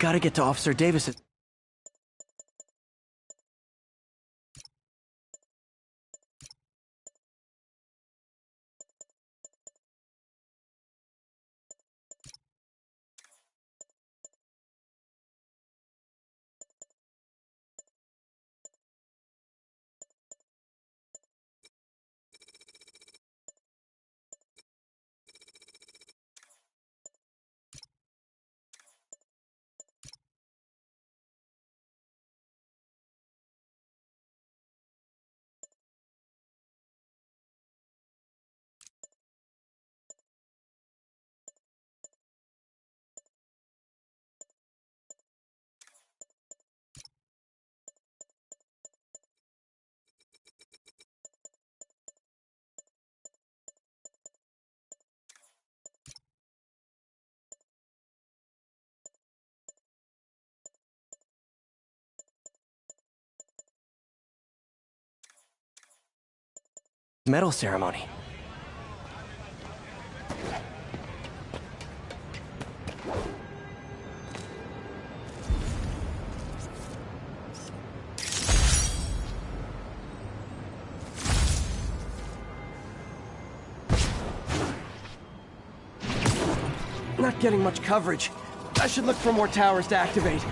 gotta get to Officer Davis's... medal ceremony. Not getting much coverage. I should look for more towers to activate.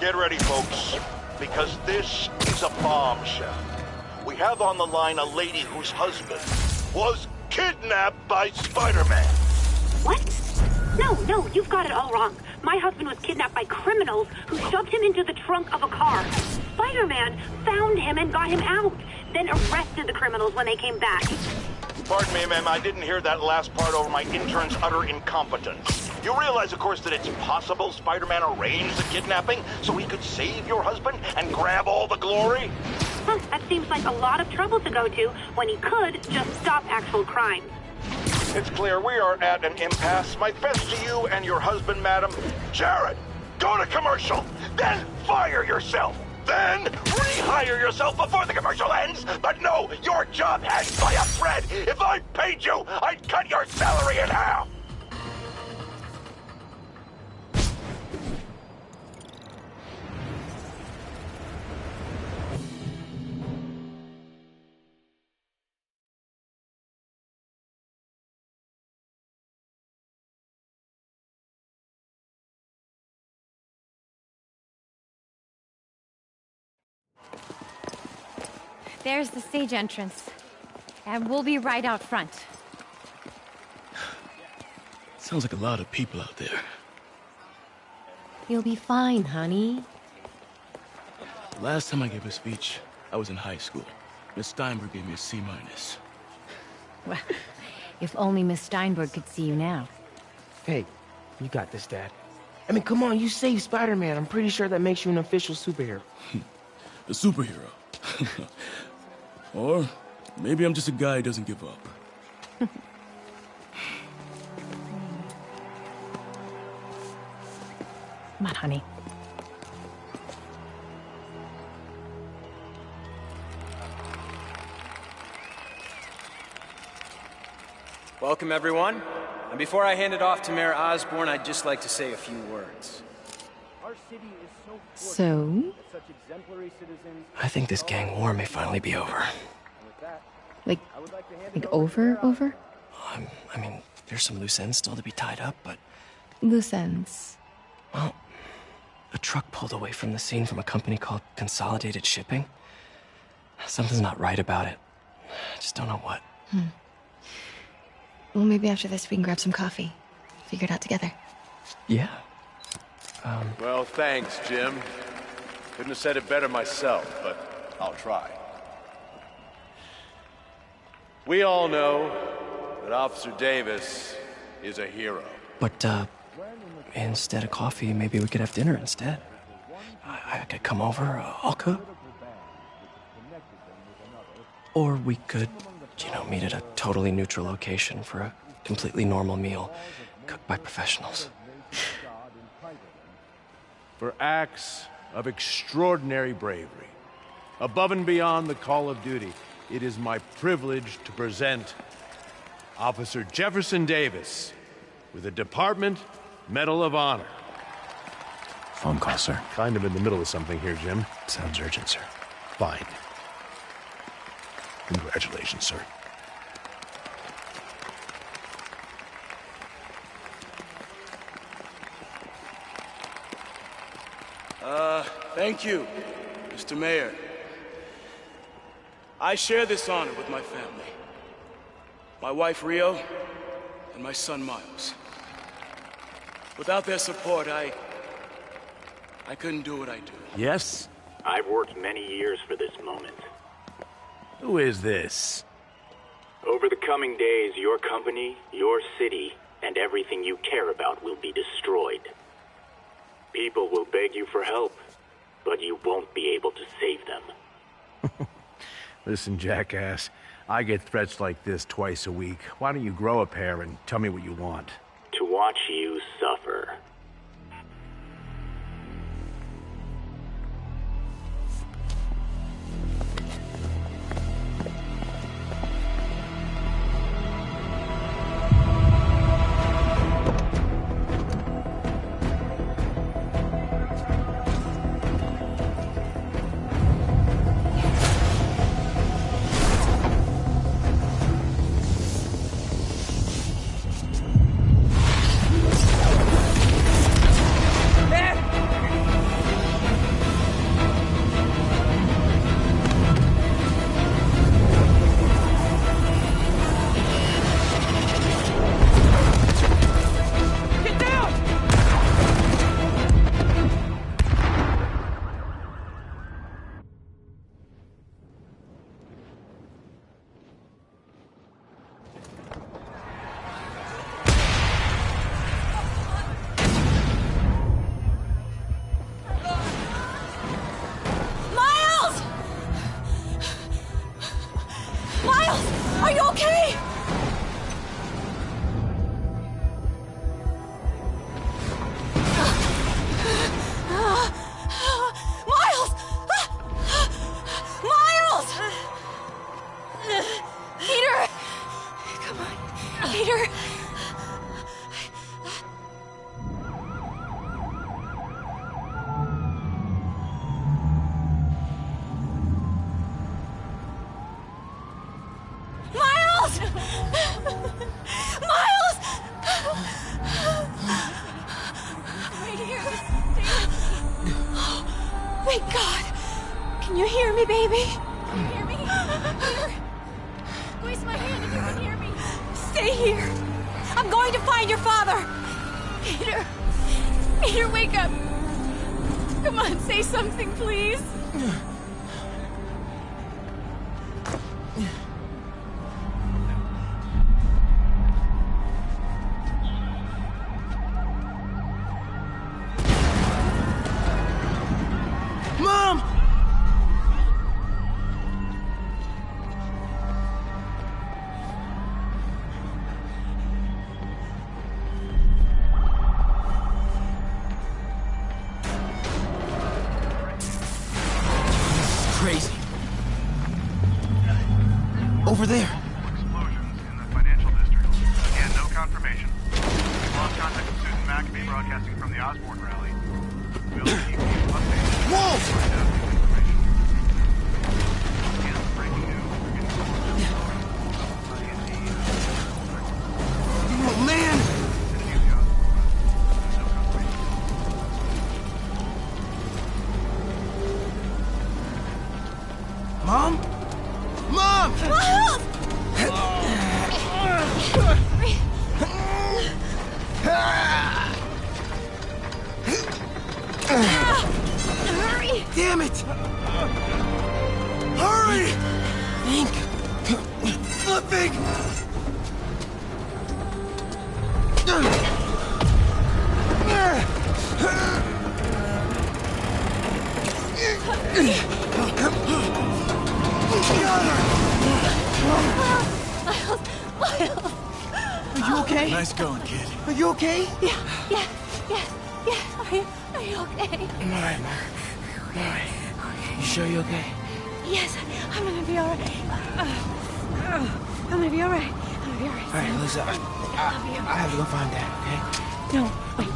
Get ready, folks, because this is a bombshell. We have on the line a lady whose husband was kidnapped by Spider-Man. What? No, you've got it all wrong. My husband was kidnapped by criminals who shoved him into the trunk of a car. Spider-Man found him and got him out, then arrested the criminals when they came back. Pardon me, ma'am, I didn't hear that last part over my intern's utter incompetence. You realize, of course, that it's possible Spider-Man arranged the kidnapping so he could save your husband and grab all the glory? That seems like a lot of trouble to go to when he could just stop actual crime. It's clear we are at an impasse. My best to you and your husband, madam. Jared, go to commercial, then fire yourself. Then rehire yourself before the commercial ends. But no, your job hangs by a thread. If I paid you, I'd cut your salary in half. There's the stage entrance. And we'll be right out front. Sounds like a lot of people out there. You'll be fine, honey. Last time I gave a speech, I was in high school. Miss Steinberg gave me a C-. Well, if only Miss Steinberg could see you now. Hey, you got this, Dad. I mean, come on, you saved Spider-Man. I'm pretty sure that makes you an official superhero. A superhero. Or maybe I'm just a guy who doesn't give up. Come on, honey. Welcome, everyone. And before I hand it off to Mayor Osborn, I'd just like to say a few words. So? I think this gang war may finally be over. Like over? I mean, there's some loose ends still to be tied up, but... Loose ends. Well, a truck pulled away from the scene from a company called Consolidated Shipping. Something's not right about it. I just don't know what. Well, maybe after this we can grab some coffee. Figure it out together. Yeah. Well, thanks, Jim. Couldn't have said it better myself, but I'll try. We all know that Officer Davis is a hero. But, instead of coffee, maybe we could have dinner instead. I could come over, I'll cook. Or we could you know, meet at a totally neutral location for a completely normal meal cooked by professionals. For acts of extraordinary bravery, above and beyond the call of duty, it is my privilege to present Officer Jefferson Davis with the Department Medal of Honor. Phone call, sir. Kind of in the middle of something here, Jim. Sounds urgent, sir. Fine. Congratulations, sir. Thank you, Mr. Mayor. I share this honor with my family. My wife, Rio, and my son, Miles. Without their support, I couldn't do what I do. Yes? I've worked many years for this moment. Who is this? Over the coming days, your company, your city, and everything you care about will be destroyed. People will beg you for help, but you won't be able to save them. Listen, jackass, I get threats like this twice a week. Why don't you grow a pair and tell me what you want? To watch you suffer. Are you okay? Miles! Miles! Peter! Come on, Peter! Miles! Miles! Right here. Oh, thank God. Can you hear me, baby? Can you hear me? Peter? Squeeze my hand if you can hear me. Stay here. I'm going to find your father. Peter. Peter, wake up. Come on, say something, please. Mom! Crazy. Over there. Explosions in the financial district. Again, no confirmation. We've lost contact with Susan McAfee broadcasting from the Osborne rally. We'll keep you updated. Whoa! Again, breaking news. Oh, man! Mom? Mom! Miles! Hurry! Damn it! Hurry! Think. Flipping! Got her! Miles! Are you okay? Nice going, kid. Are you okay? Yeah. Are you okay? I'm alright, Mom. I'm alright. You sure you're okay? Yes, I'm gonna be alright. I'm gonna be alright. Alright, Lisa. I have to go find Dad, okay? No, wait.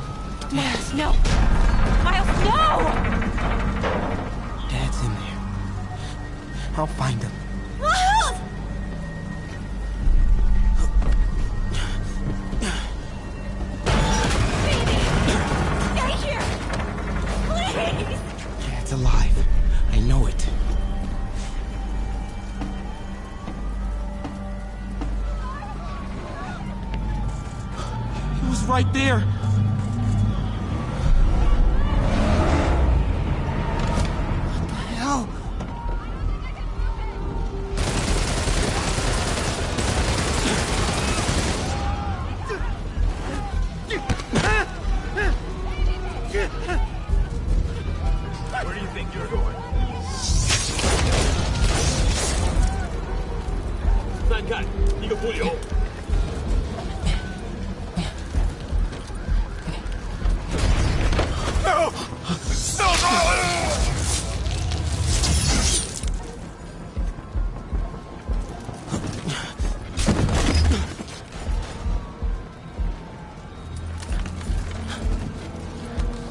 Miles, no. Miles, no! Dad's in there. I'll find him. Miles! Baby! Stay here! Please! Dad's alive. I know it. He was right there. What the hell? Where do you think you're going? 三看，一个不留。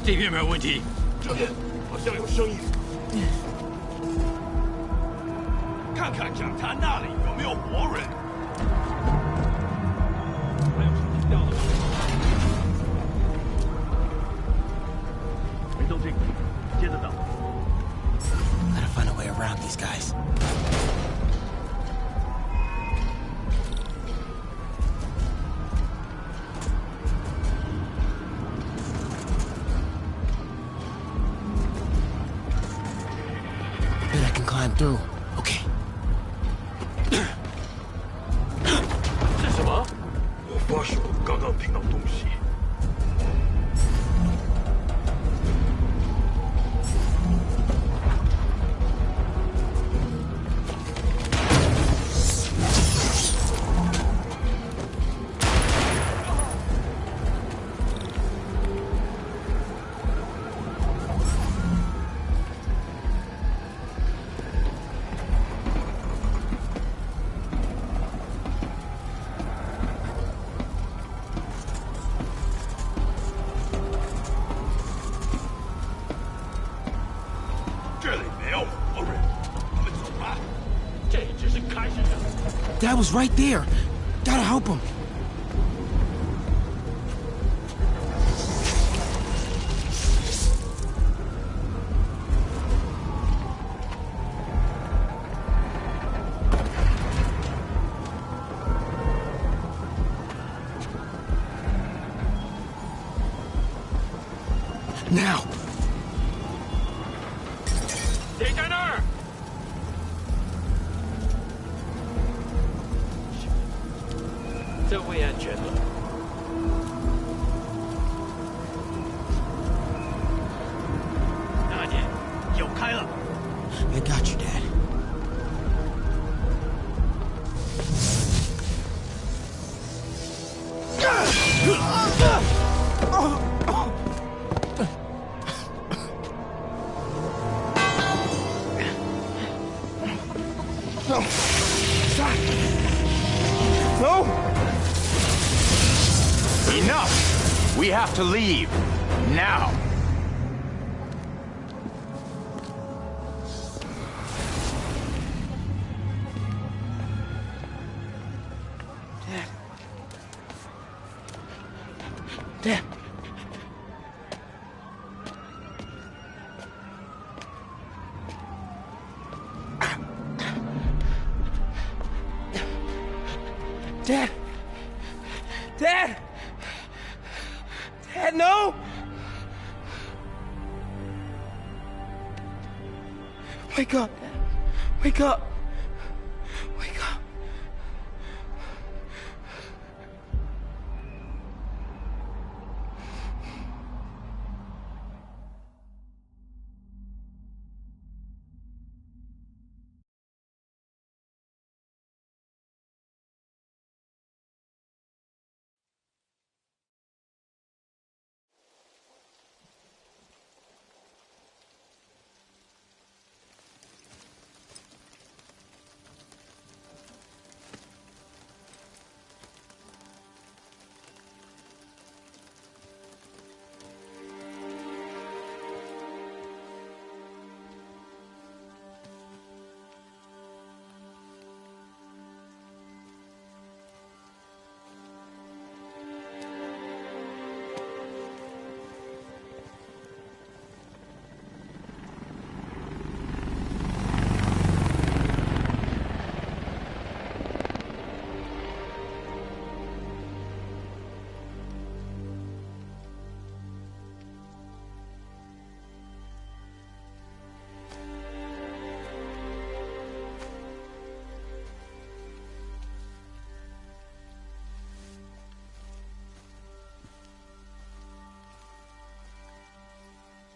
这边没有问题，这边好像有声音。看看讲台那里有没有活人。还有什么听到了吗？没动静，接着等。Gotta find a way around these guys. Bet I can climb through. Okay. 是什么？我发誓，我刚刚听到东西。这里没有活人，我们走吧。这只是开始。Dad was right there. Gotta help him. Now. 谁在那儿？这会安全了。大姐，有开了。I got you, Dad. No. Stop. No. Enough! We have to leave. Now. Dad. Dad! Dad! Dad, no! Wake up, Dad. Wake up.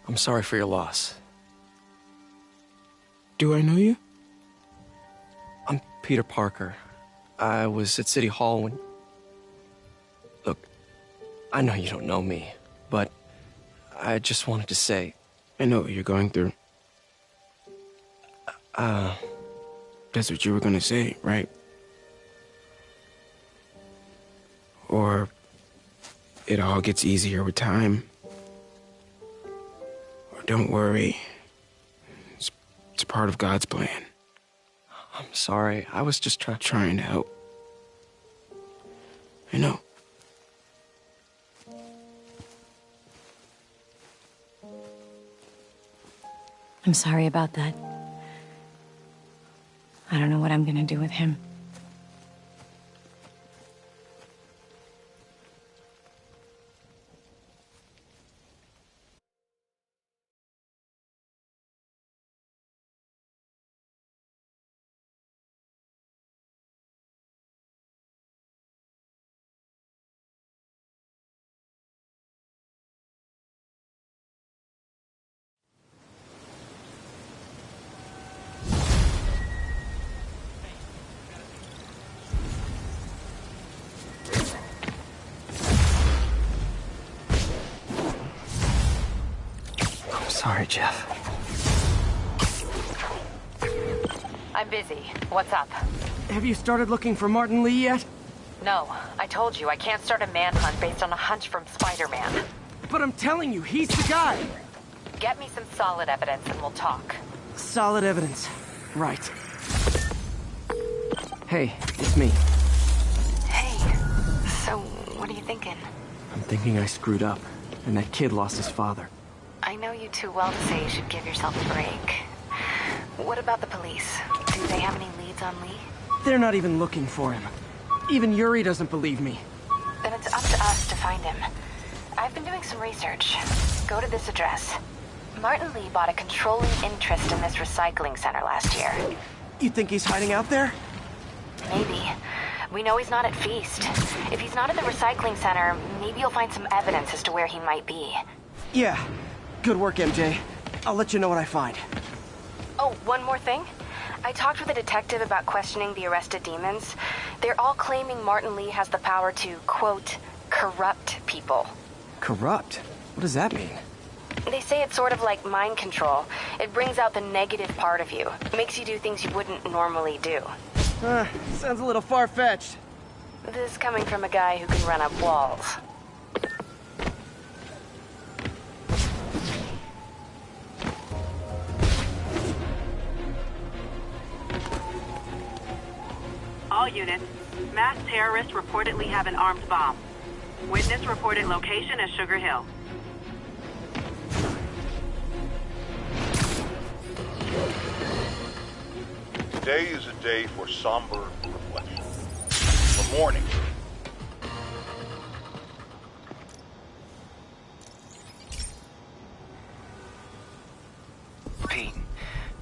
I'm sorry for your loss. Do I know you? I'm Peter Parker. I was at City Hall when... Look, I know you don't know me, but I just wanted to say... I know what you're going through. That's what you were gonna say, right? Or it all gets easier with time. Or don't worry. It's part of God's plan. I'm sorry. I was just trying to help. I know. I'm sorry about that. I don't know what I'm gonna do with him. Sorry, Jeff. I'm busy. What's up? Have you started looking for Martin Lee yet? No. I told you, I can't start a manhunt based on a hunch from Spider-Man. But I'm telling you, he's the guy! Get me some solid evidence and we'll talk. Solid evidence. Right. Hey, it's me. Hey. So, what are you thinking? I'm thinking I screwed up, and that kid lost his father. I know you too well to say you should give yourself a break. What about the police? Do they have any leads on Lee? They're not even looking for him. Even Yuri doesn't believe me. Then it's up to us to find him. I've been doing some research. Go to this address. Martin Lee bought a controlling interest in this recycling center last year. You think he's hiding out there? Maybe. We know he's not at Feast. If he's not at the recycling center, maybe you'll find some evidence as to where he might be. Yeah. Good work, MJ. I'll let you know what I find. Oh, one more thing. I talked with a detective about questioning the arrested demons. They're all claiming Martin Lee has the power to, quote, corrupt people. Corrupt? What does that mean? They say it's sort of like mind control. It brings out the negative part of you. Makes you do things you wouldn't normally do. Sounds a little far-fetched. This coming from a guy who can run up walls. All units, masked terrorists reportedly have an armed bomb. Witness reported location as Sugar Hill. Today is a day for somber reflection. For mourning. Pete,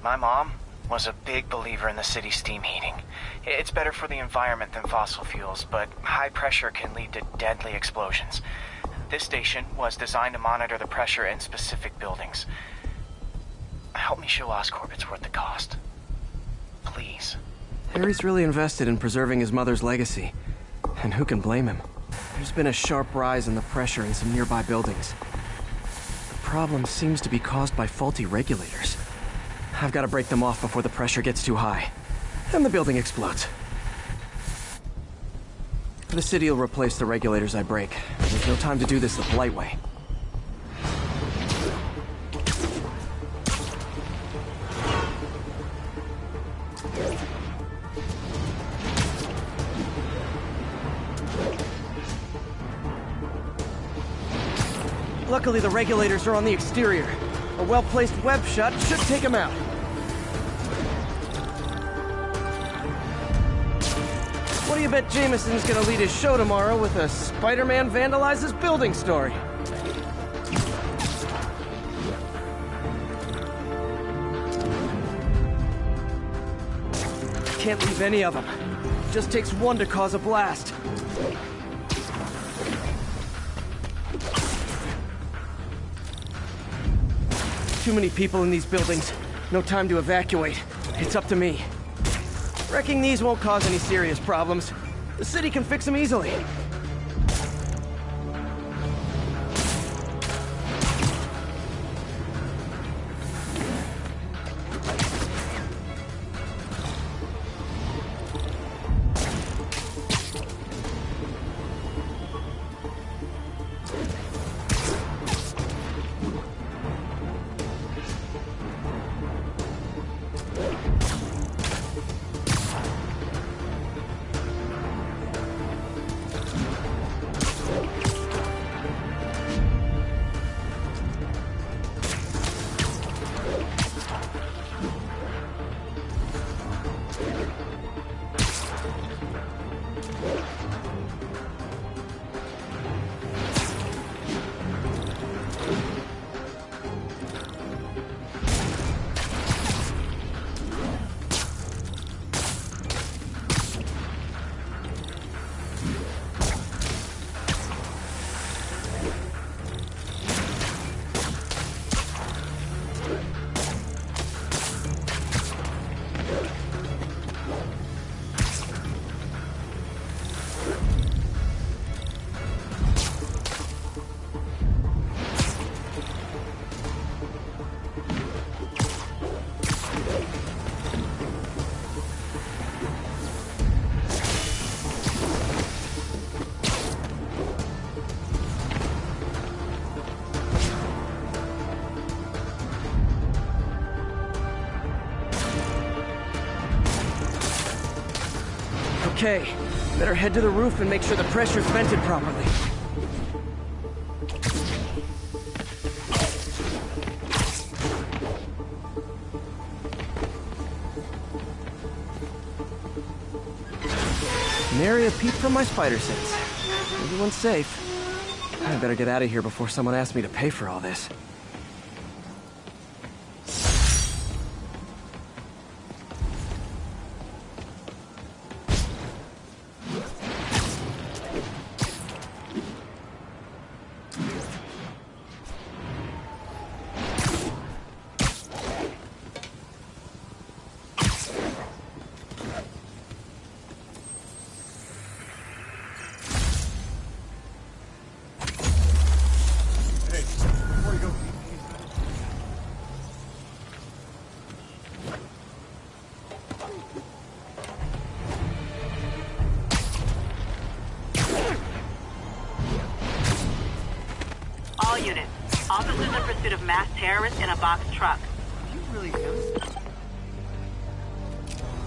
my mom was a big believer in the city's steam heating. It's better for the environment than fossil fuels, but high pressure can lead to deadly explosions. This station was designed to monitor the pressure in specific buildings. Help me show Oscorp it's worth the cost. Please. Harry's really invested in preserving his mother's legacy. And who can blame him? There's been a sharp rise in the pressure in some nearby buildings. The problem seems to be caused by faulty regulators. I've got to break them off before the pressure gets too high. And the building explodes. The city will replace the regulators I break. There's no time to do this the polite way. Luckily, the regulators are on the exterior. A well-placed web shot should take them out. What do you bet Jameson's gonna lead his show tomorrow with a Spider-Man vandalizes building story? Can't leave any of them. Just takes one to cause a blast. Too many people in these buildings. No time to evacuate. It's up to me. Wrecking these won't cause any serious problems. The city can fix them easily. Okay, better head to the roof and make sure the pressure's vented properly. Nary a peep from my spider sense. Everyone's safe. I better get out of here before someone asks me to pay for all this. All units. Officers in pursuit of masked terrorists in a box truck.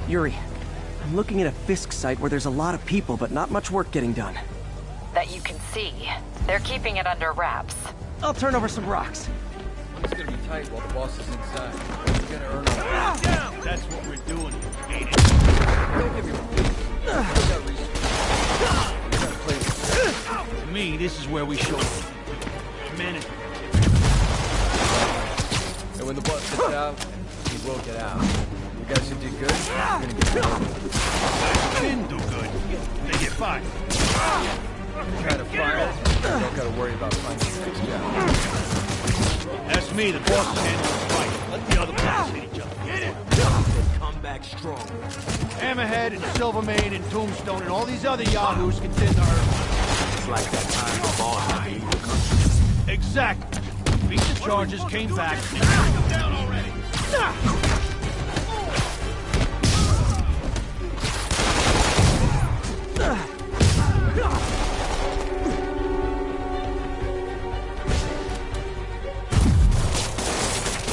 Yuri, I'm looking at a Fisk site where there's a lot of people, but not much work getting done. That you can see. They're keeping it under wraps. I'll turn over some rocks. It's gonna be tight while the boss is inside. We're gonna earn our down. That's what we're doing here, ain't it? Don't give me To me, this is where we show up. Management. And when the boss gets out, he will get out. You guys who did good, you're gonna get good. Didn't do good. They get fired. Try to fire us, you don't gotta worry about finding the next job. That's me, the boss is handling the fight. Let the other players hit each other. Get it! Come back strong. Hammerhead and Silvermane and Tombstone and all these other yahoos contend to earn. It's like that time the boss beat the country. Exactly. Beat the charges, came back, and knocked them down already.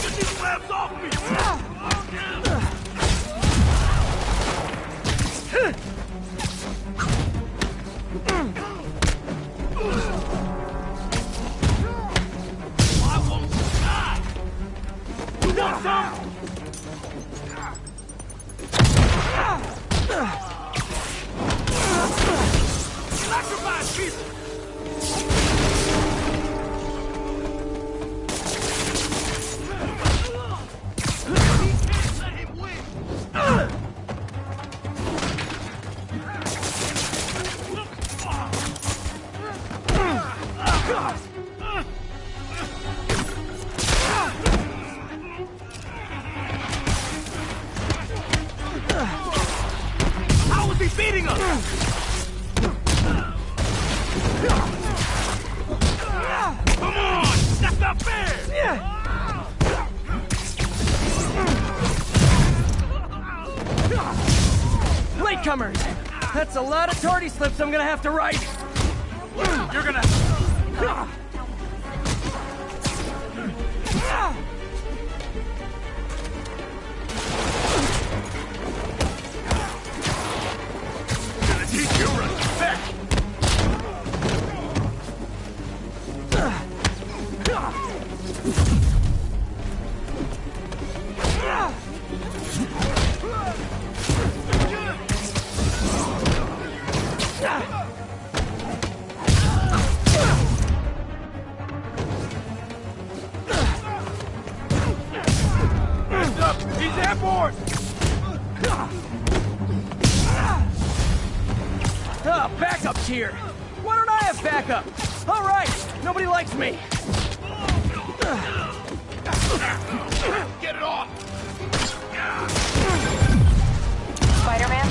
Get these slabs off me! I won't die! You want some? be beating us! Come on! That's not fair! Latecomers! That's a lot of tardy slips I'm gonna have to write! You're gonna... Gonna teach you respect! Hands up! He's airborne! Backup's here! Why don't I have backup? Alright! Nobody likes me! Get it off! Spider-Man,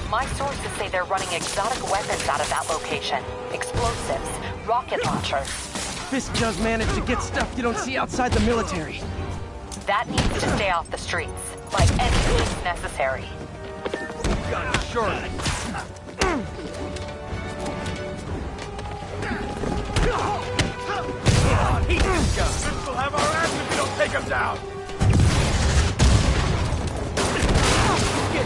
my sources say they're running exotic weapons out of that location. Explosives, rocket launchers. Fisk does manage to get stuff you don't see outside the military. That needs to stay off the streets, by any means necessary. Gun short. Heat this guy! This will have our ass if we don't take him down! Get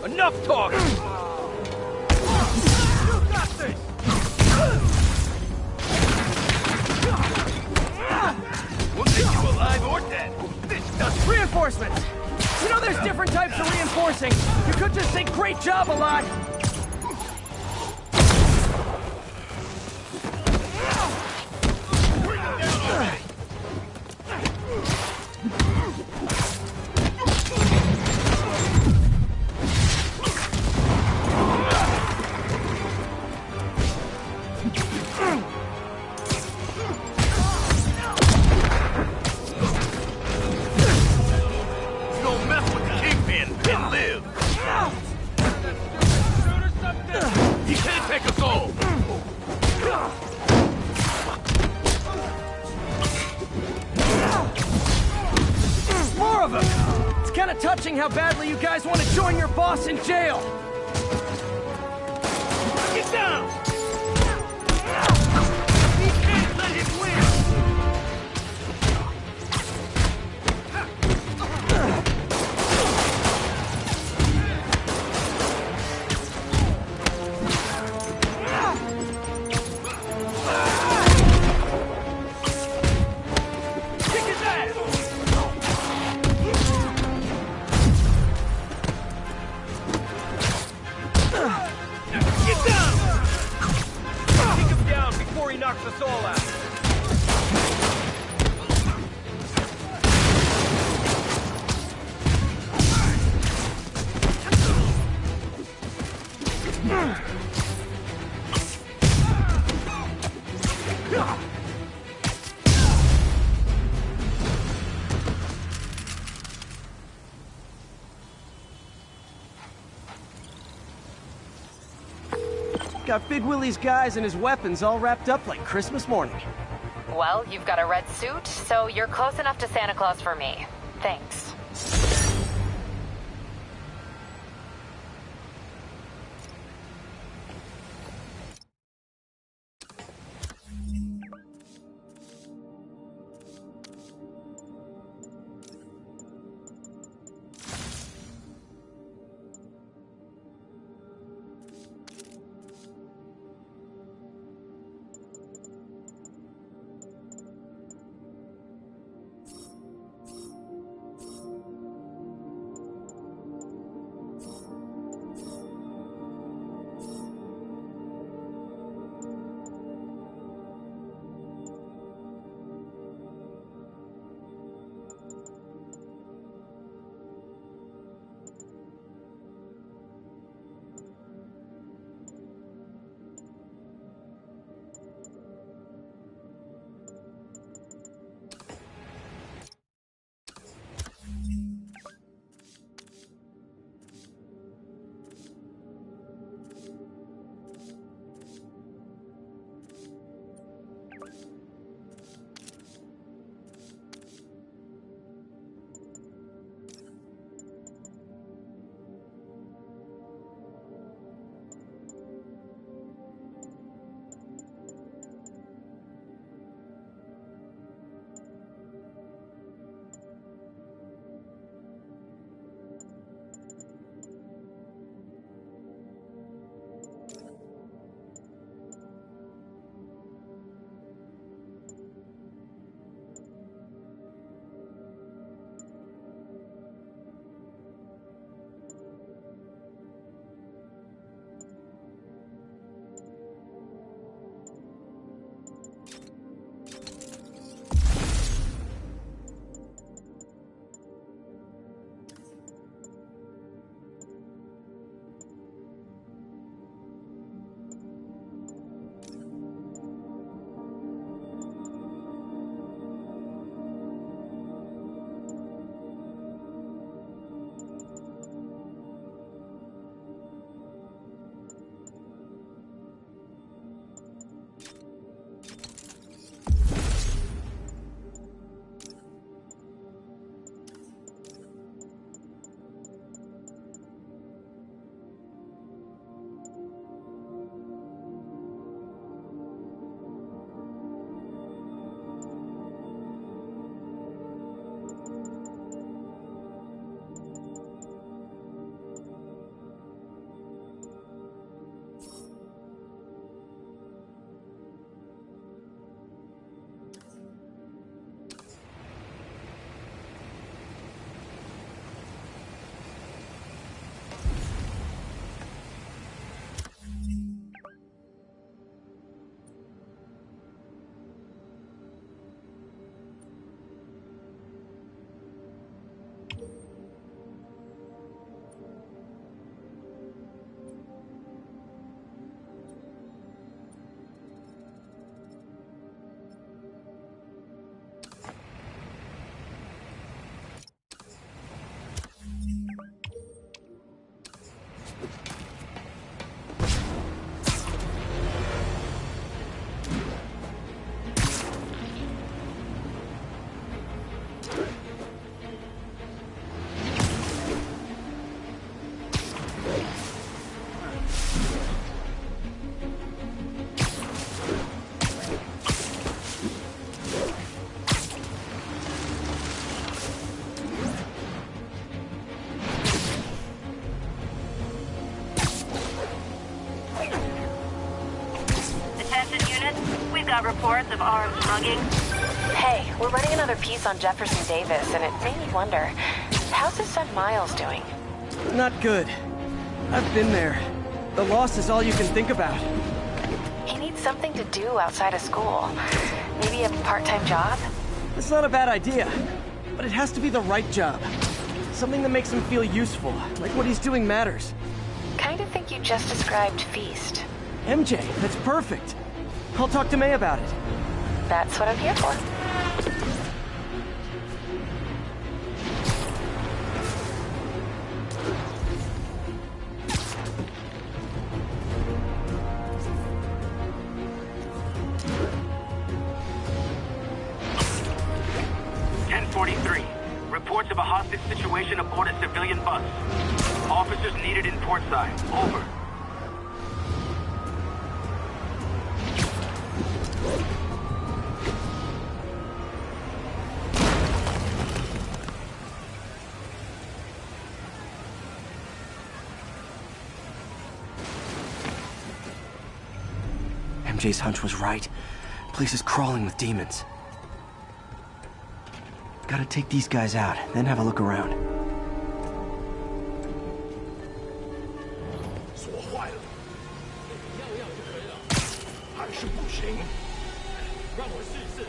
enough talk! You got this! We'll take you alive or dead! This does Reinforcements! You know there's different types of reinforcing. You could just say great job a lot. Don't mess with the Kingpin and live! He can't take us all! More of them! It's kind of touching how badly you guys want to join your boss in jail. Get down! We can't let him win! Kick his ass! Get down! Take him down before he knocks us all out. Got Big Willie's guys and his weapons all wrapped up like Christmas morning. Well, you've got a red suit, so you're close enough to Santa Claus for me. Thanks. unit. We've got reports of armed mugging. Hey, we're running another piece on Jefferson Davis, and it made me wonder, how's his son Miles doing? Not good. I've been there. The loss is all you can think about. He needs something to do outside of school. Maybe a part-time job? It's not a bad idea, but it has to be the right job. Something that makes him feel useful, like what he's doing matters. Kind of think you just described Feast. MJ, that's perfect. I'll talk to May about it. That's what I'm here for. Reports of a hostage situation aboard a civilian bus. Officers needed in portside. Over. MJ's hunch was right. The place is crawling with demons. Gotta take these guys out, then have a look around. 锁坏了，要就可以了，还是不行。让我试试。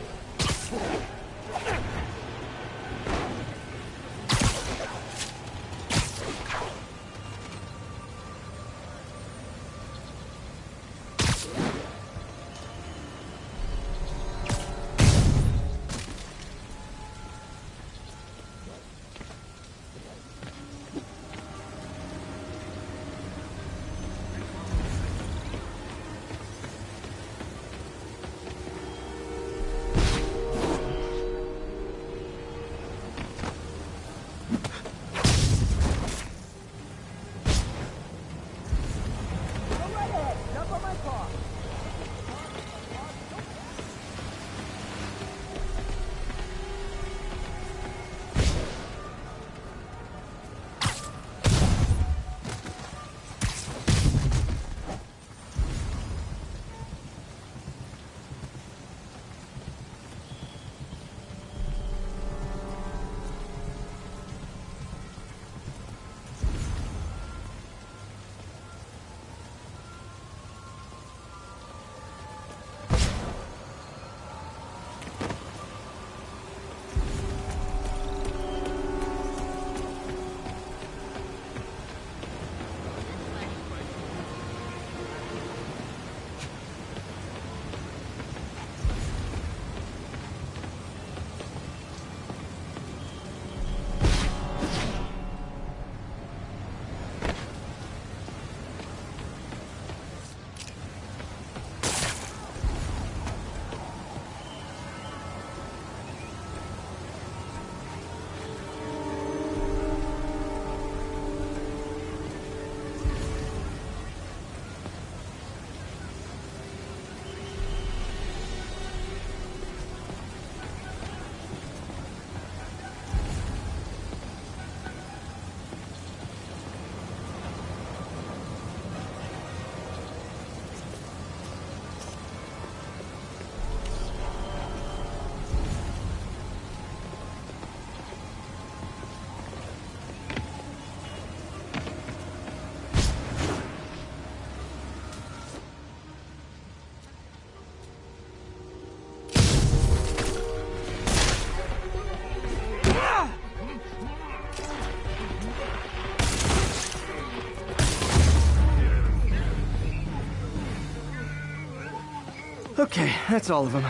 Okay, that's all of them.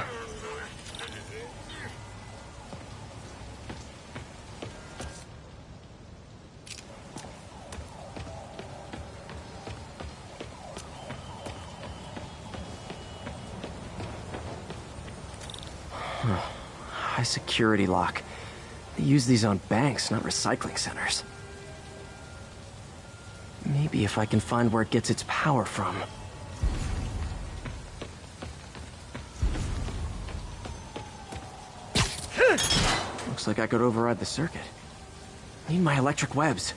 High security lock. They use these on banks, not recycling centers. Maybe if I can find where it gets its power from. Looks like I could override the circuit. Need my electric webs.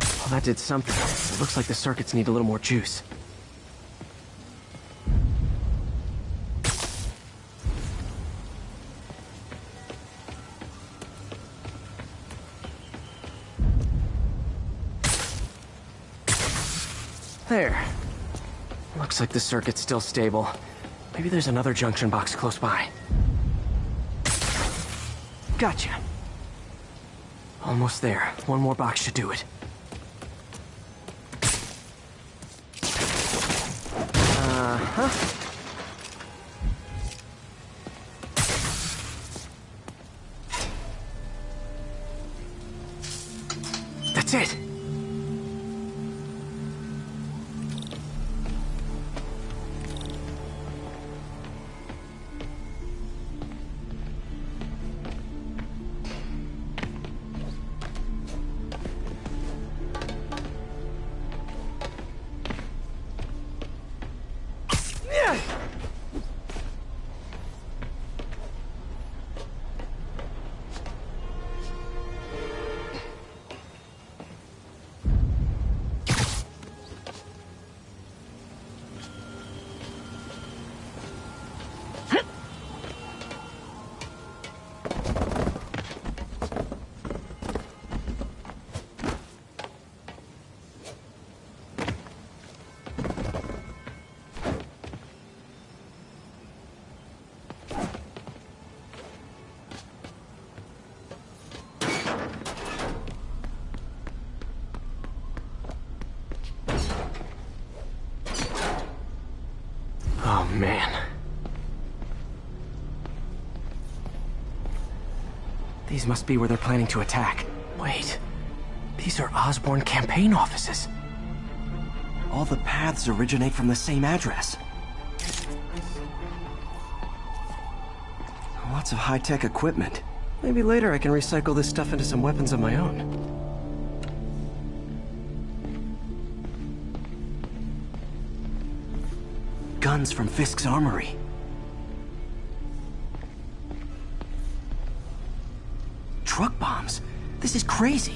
Oh, that did something. It looks like the circuits need a little more juice. There. Looks like the circuit's still stable. Maybe there's another junction box close by. Gotcha. Almost there. One more box should do it. Uh-huh. That's it! Oh, man. These must be where they're planning to attack. Wait. These are Osborn campaign offices. All the paths originate from the same address. Lots of high-tech equipment. Maybe later I can recycle this stuff into some weapons of my own. Guns from Fisk's armory. Truck bombs? This is crazy.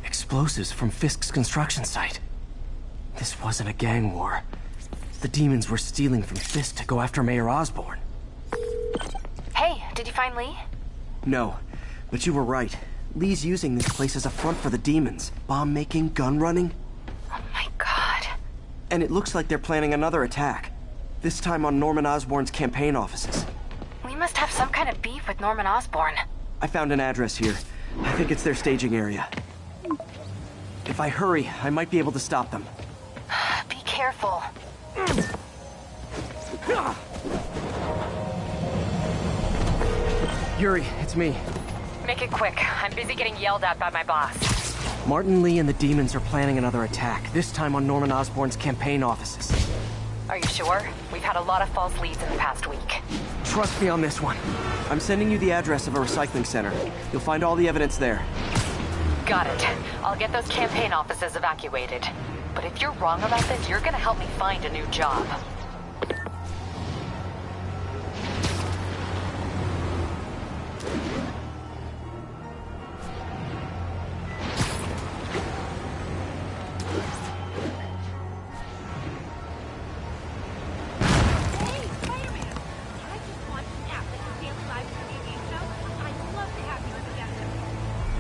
Explosives from Fisk's construction site. This wasn't a gang war. The demons were stealing from Fisk to go after Mayor Osborn. Hey, did you find Lee? No, but you were right. Lee's using this place as a front for the demons. Bomb making, gun running. Oh my god. And it looks like they're planning another attack. This time on Norman Osborn's campaign offices. Lee must have some kind of beef with Norman Osborn. I found an address here. I think it's their staging area. If I hurry, I might be able to stop them. Be careful. Yuri, it's me. Make it quick. I'm busy getting yelled at by my boss. Martin Lee and the demons are planning another attack, this time on Norman Osborn's campaign offices. Are you sure? We've had a lot of false leads in the past week. Trust me on this one. I'm sending you the address of a recycling center. You'll find all the evidence there. Got it. I'll get those campaign offices evacuated. But if you're wrong about this, you're gonna help me find a new job.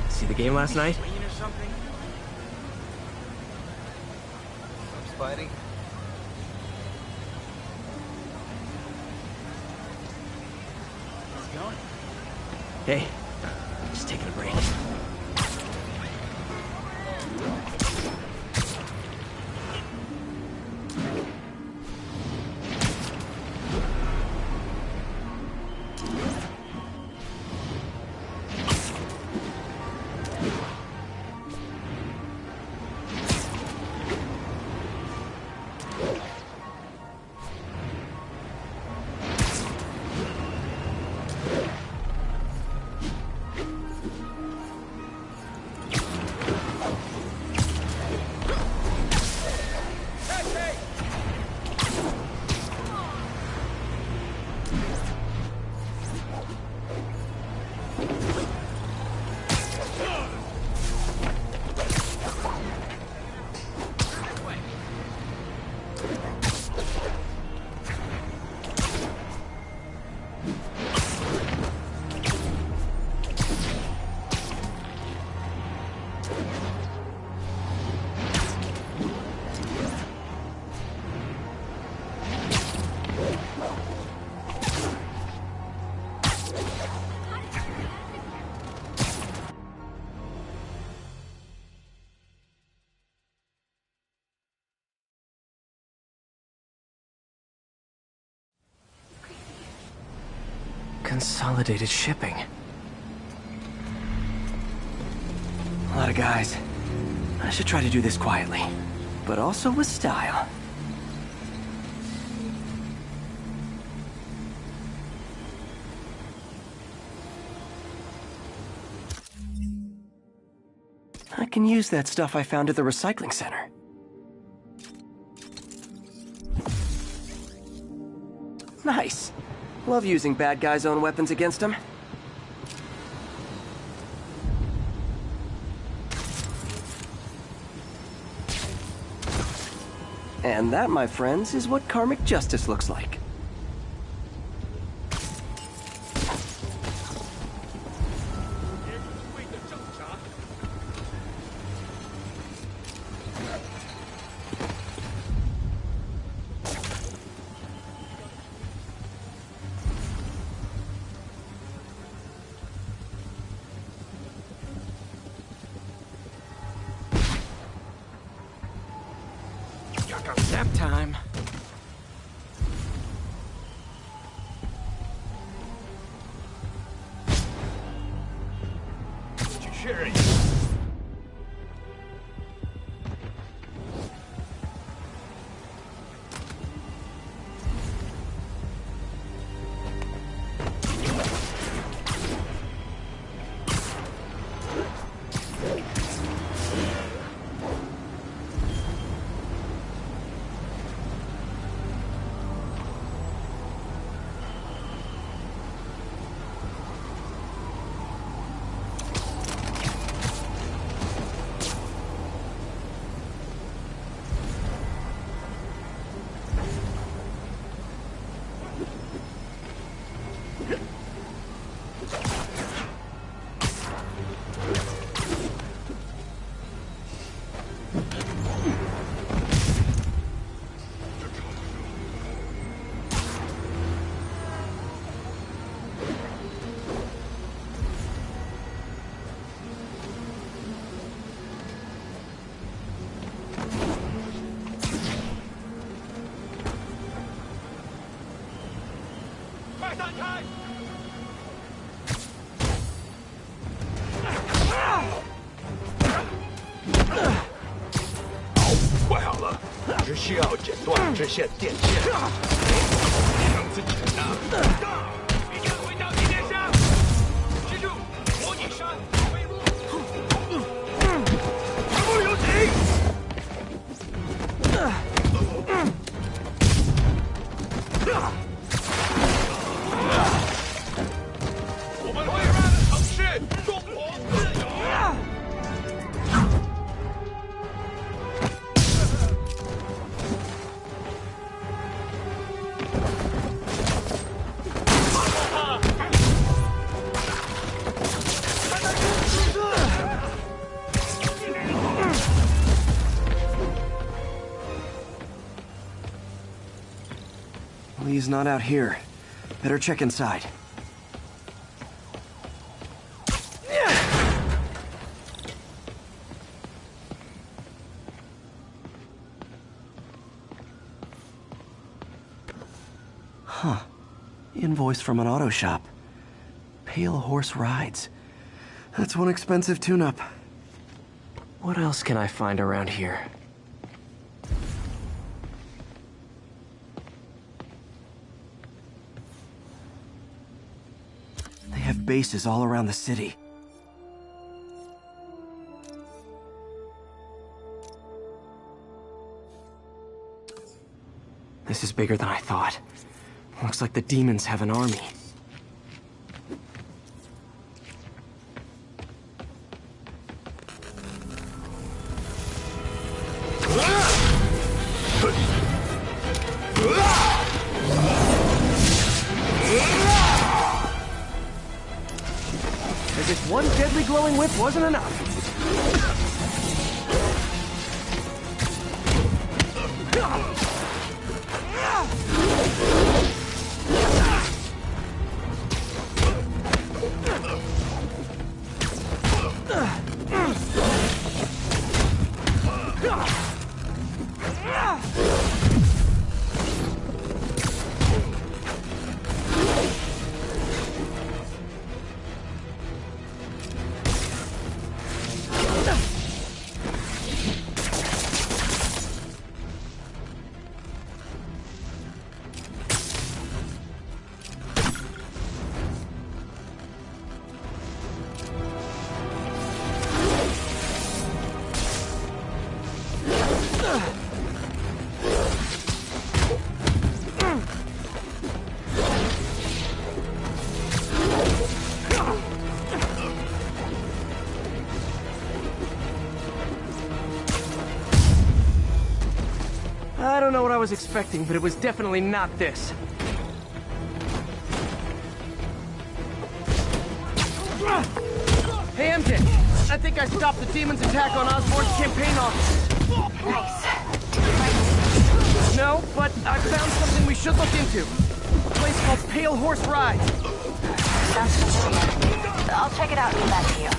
See the game last night? Spidey? How's it going? Hey, just taking a break. Consolidated shipping. A lot of guys. I should try to do this quietly, but also with style. I can use that stuff I found at the recycling center. Nice. Love using bad guys' own weapons against them. And that, my friends, is what karmic justice looks like. Nap time. Cherry. Lee's not out here. Better check inside. Huh. Invoice from an auto shop. Pale Horse Rides. That's one expensive tune-up. What else can I find around here? They have bases all around the city. This is bigger than I thought. Looks like the demons have an army. As if one deadly glowing whip wasn't enough. I don't know what I was expecting, but it was definitely not this. Hey, MJ! I think I stopped the demon's attack on Osborn's campaign office. Nice. No, but I found something we should look into. A place called Pale Horse Ride. Sounds familiar. I'll check it out and get back to you.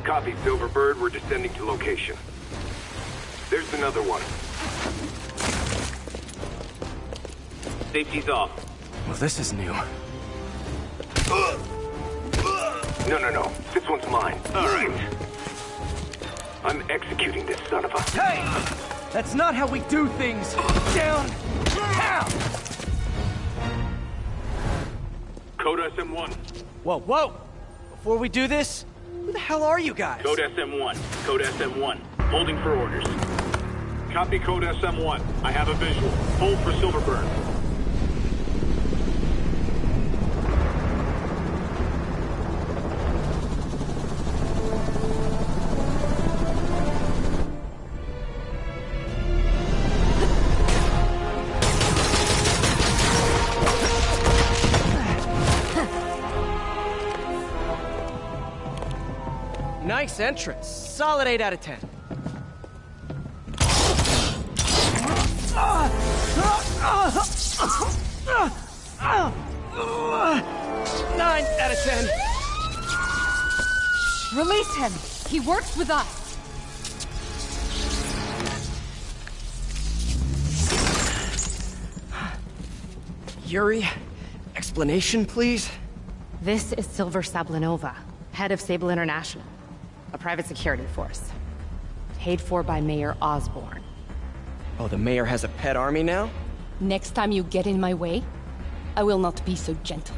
Copy, Silverbird. We're descending to location. There's another one. Safety's off. Well, this is new. No. This one's mine. All right. I'm executing this son of a... Hey! That's not how we do things! Down! Down! Code SM-1. Whoa! Before we do this, who the hell are you guys? Code SM-1. Code SM-1. Holding for orders. Copy Code SM-1. I have a visual. Hold for Silverbird. Nice entrance. Solid 8 out of 10. 9 out of 10. Release him. He works with us. Yuri, explanation, please? This is Silver Sablinova, head of Sable International, a private security force. Paid for by Mayor Osborn. Oh, the mayor has a pet army now? Next time you get in my way, I will not be so gentle.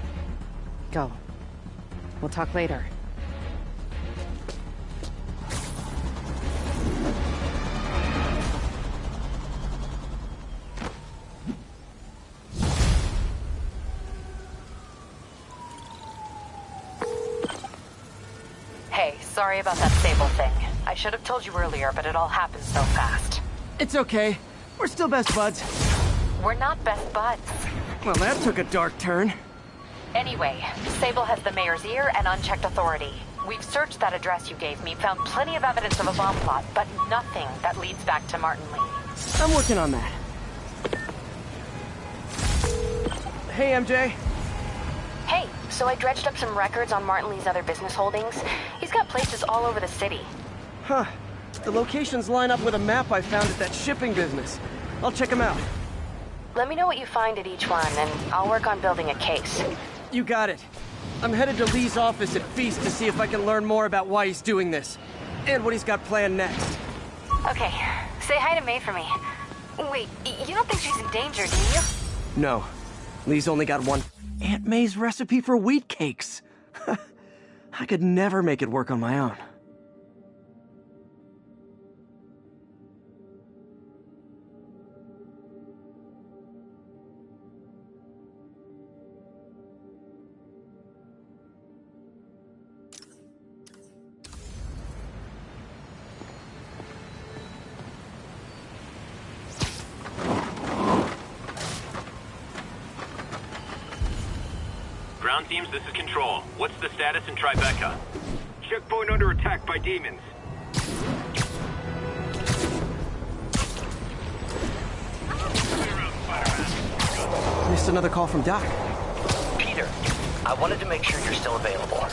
Go. We'll talk later. Hey, sorry about that Sable thing. I should have told you earlier, but it all happened so fast. It's okay. We're still best buds. We're not best buds. Well, that took a dark turn. Anyway, Sable has the mayor's ear and unchecked authority. We've searched that address you gave me, found plenty of evidence of a bomb plot, but nothing that leads back to Martin Lee. I'm working on that. Hey, MJ. Hey, so I dredged up some records on Martin Lee's other business holdings. He's got places all over the city. Huh. The locations line up with a map I found at that shipping business. I'll check them out. Let me know what you find at each one, and I'll work on building a case. You got it. I'm headed to Lee's office at Feast to see if I can learn more about why he's doing this. And what he's got planned next. Okay, say hi to May for me. Wait, you don't think she's in danger, do you? No. Lee's only got one. Aunt May's recipe for wheat cakes. I could never make it work on my own. Ground teams, this is Control. What's the status in Tribeca? Checkpoint under attack by demons. Missed another call from Doc. Peter, I wanted to make sure you're still available.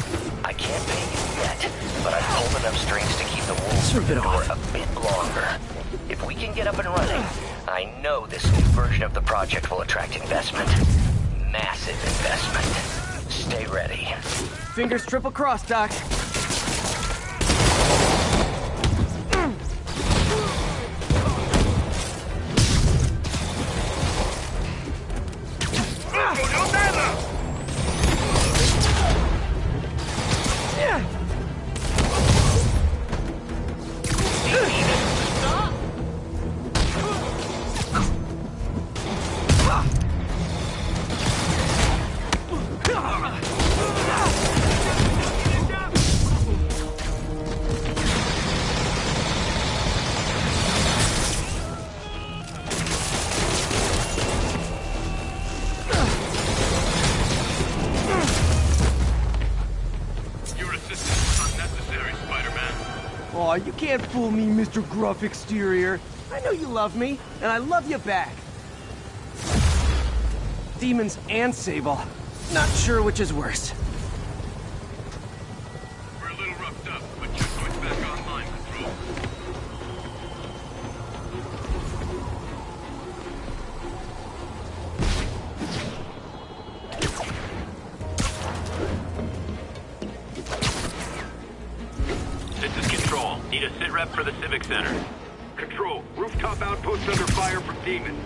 I can't pay you yet, but I've pulled enough strings to keep the wolves through the door a bit longer. If we can get up and running, I know this new version of the project will attract investment. Massive investment. Stay ready. Fingers triple crossed, Doc. Aw, you can't fool me, Mr. Gruff Exterior. I know you love me, and I love you back. Demons and Sable. Not sure which is worse. We're a little roughed up, but checkpoint's back online, Control. This is Control. Need a sit rep for the Civic Center. Control, rooftop outpost under fire from demons.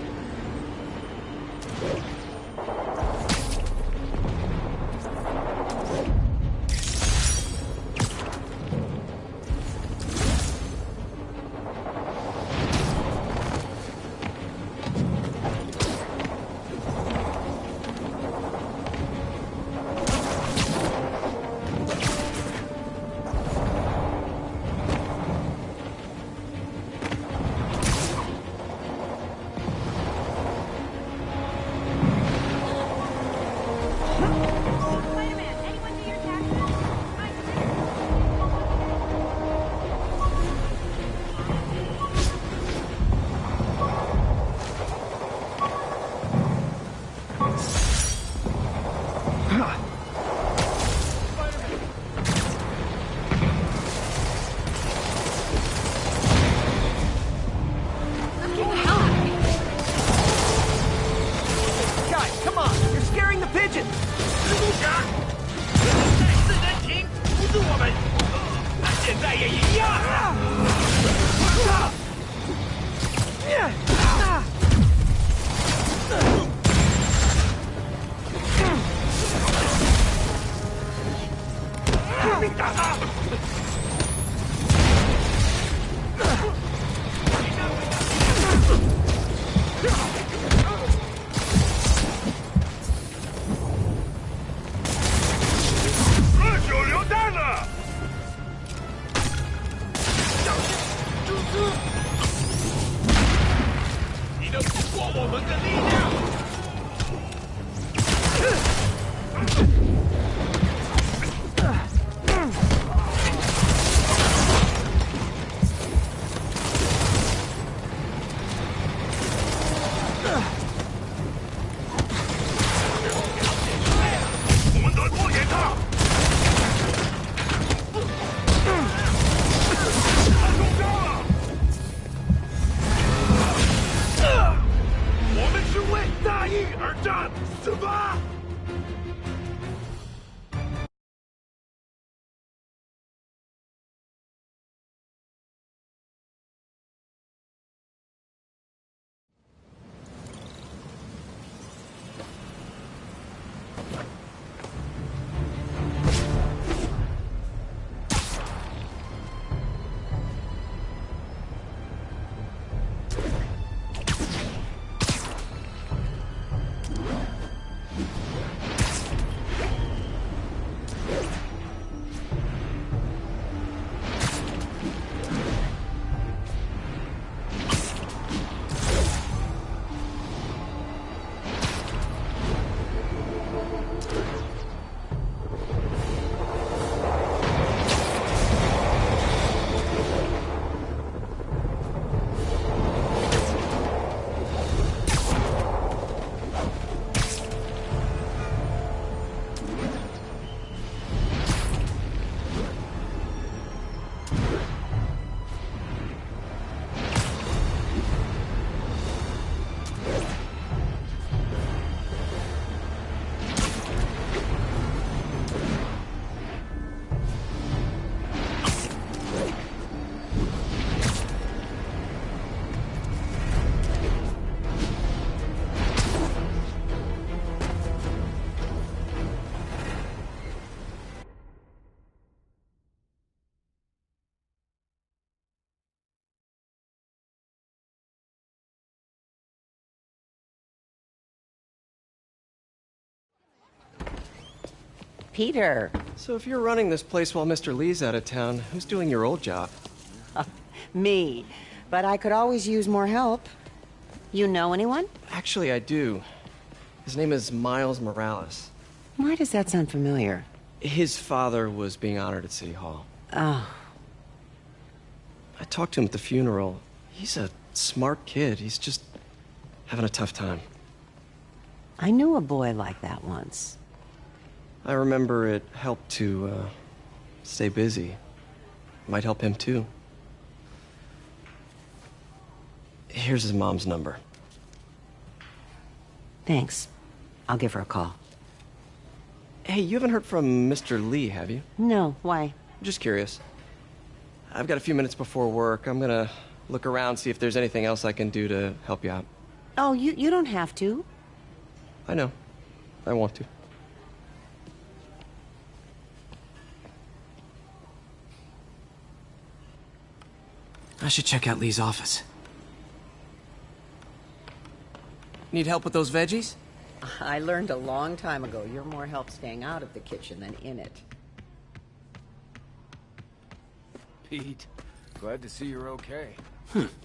Peter. So if you're running this place while Mr. Lee's out of town, who's doing your old job? Me. But I could always use more help. You know anyone? Actually, I do. His name is Miles Morales. Why does that sound familiar? His father was being honored at City Hall. Oh. I talked to him at the funeral. He's a smart kid. He's just having a tough time. I knew a boy like that once. I remember it helped to, stay busy. Might help him, too. Here's his mom's number. Thanks. I'll give her a call. Hey, you haven't heard from Mr. Lee, have you? No, why? Just curious. I've got a few minutes before work. I'm gonna look around, see if there's anything else I can do to help you out. Oh, you don't have to. I know. I want to. I should check out Lee's office. Need help with those veggies? I learned a long time ago you're more help staying out of the kitchen than in it. Pete, glad to see you're okay.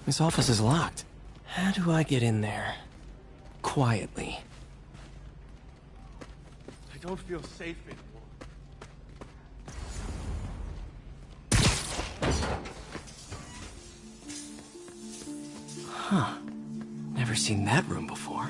His office is locked. How do I get in there? Quietly. I don't feel safe anymore. Huh. Never seen that room before.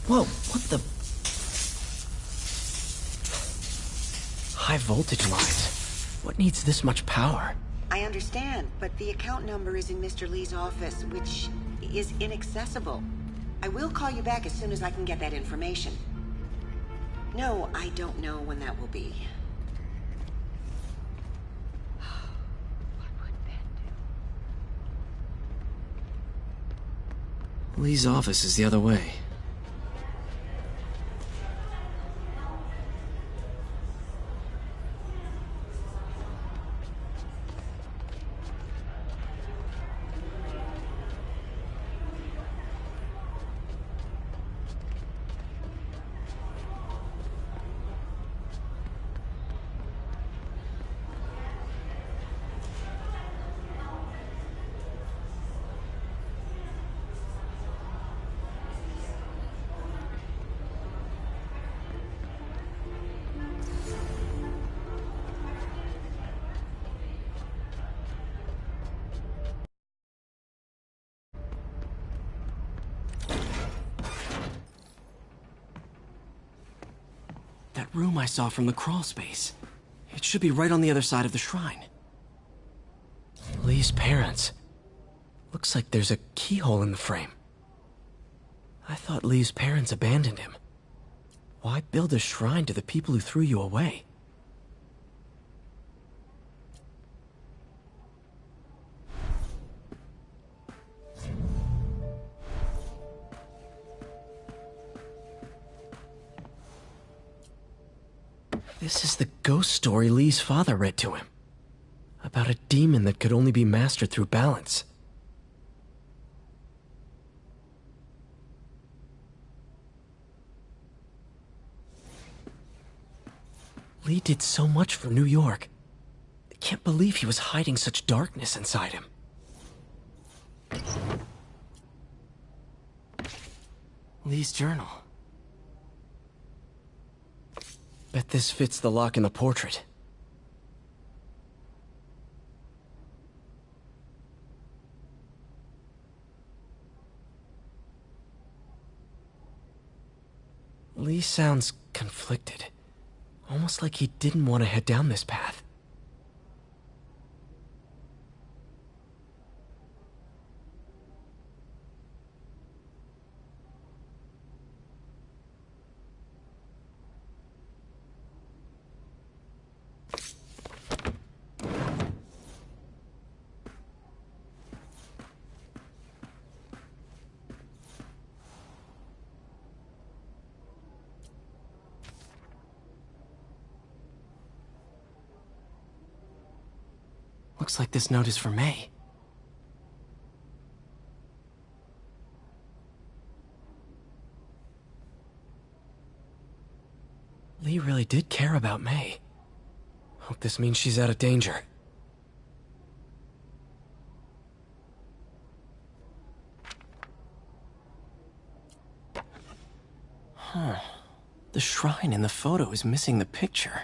Whoa, what the? High voltage lines. What needs this much power? I understand, but the account number is in Mr. Lee's office, which is inaccessible. I will call you back as soon as I can get that information. No, I don't know when that will be. Lee's office is the other way. That room I saw from the crawl space. It should be right on the other side of the shrine. Lee's parents. Looks like there's a keyhole in the frame. I thought Lee's parents abandoned him. Why build a shrine to the people who threw you away? This is the ghost story Lee's father read to him. About a demon that could only be mastered through balance. Lee did so much for New York. I can't believe he was hiding such darkness inside him. Lee's journal. Bet this fits the lock in the portrait. Lee sounds conflicted. Almost like he didn't want to head down this path. Looks like this note is for May. Lee really did care about May. Hope this means she's out of danger. Huh. The shrine in the photo is missing the picture.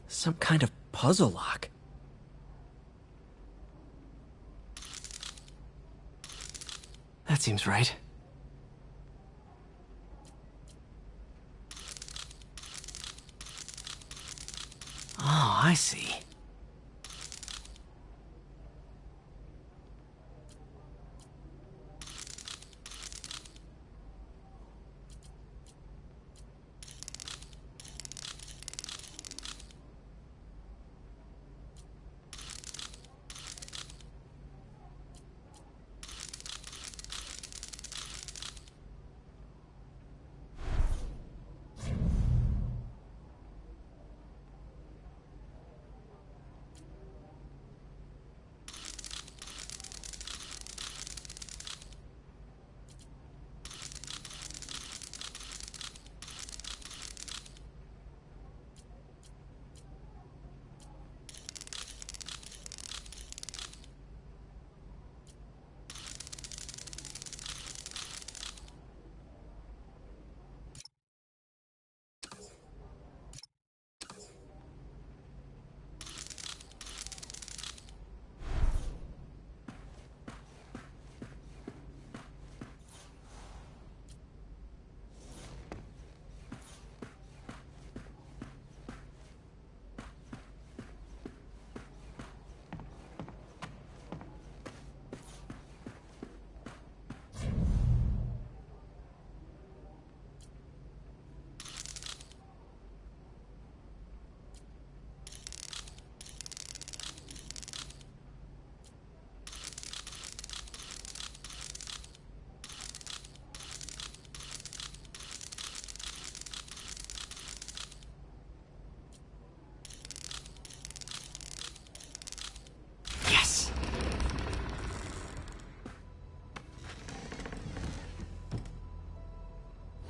Some kind of puzzle lock. That seems right. Oh, I see.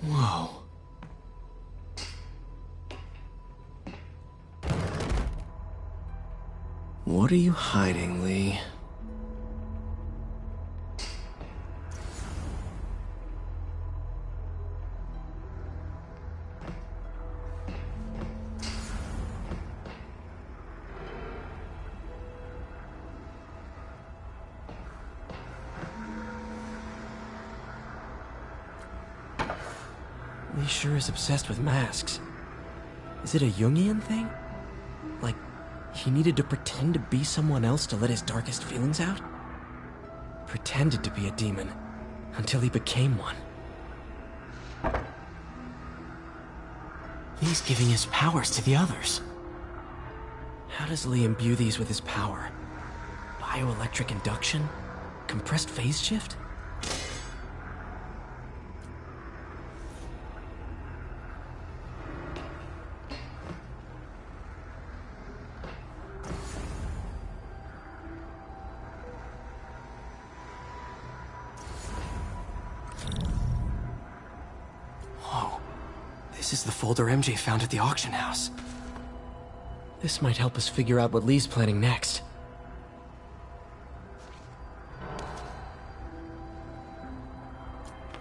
Whoa. What are you hiding, Lee? Lee sure is obsessed with masks. Is it a Jungian thing? Like, he needed to pretend to be someone else to let his darkest feelings out? Pretended to be a demon, until he became one. Lee's giving his powers to the others. How does Lee imbue these with his power? Bioelectric induction? Compressed phase shift? This is the folder MJ found at the auction house. This might help us figure out what Lee's planning next.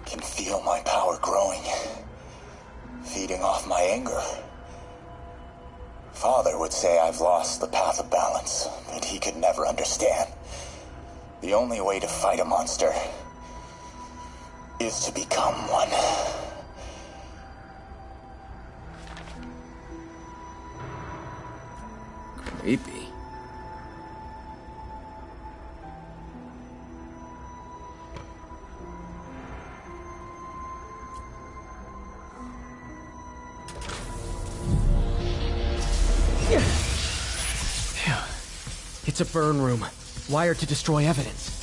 Can feel my power growing, feeding off my anger. Father would say I've lost the path of balance, that he could never understand. The only way to fight a monster is to become one. Creepy. It's a burn room, wired to destroy evidence.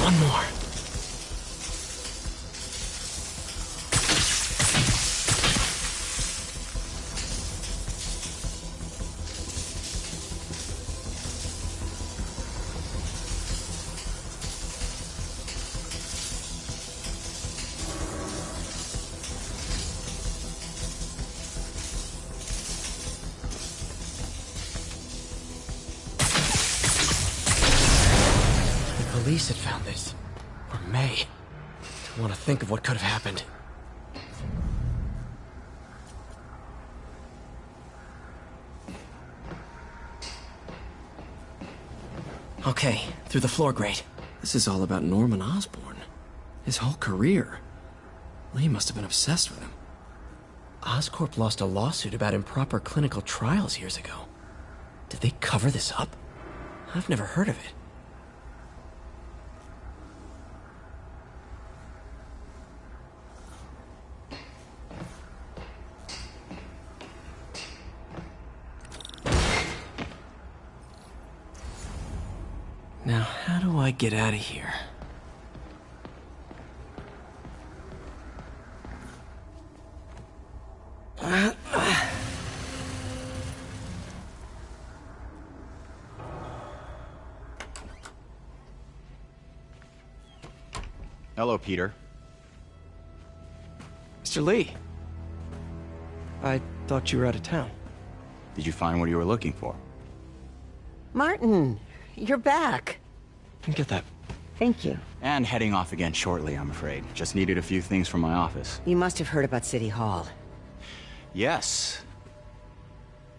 One more. Police had found this. Or May. I want to think of what could have happened. Okay, through the floor grate. This is all about Norman Osborn. His whole career. Lee must have been obsessed with him. Oscorp lost a lawsuit about improper clinical trials years ago. Did they cover this up? I've never heard of it. Now, how do I get out of here? Hello, Peter. Mr. Lee. I thought you were out of town. Did you find what you were looking for? Martin, you're back. Get that. Thank you. And heading off again shortly, I'm afraid. Just needed a few things from my office. You must have heard about City Hall. Yes.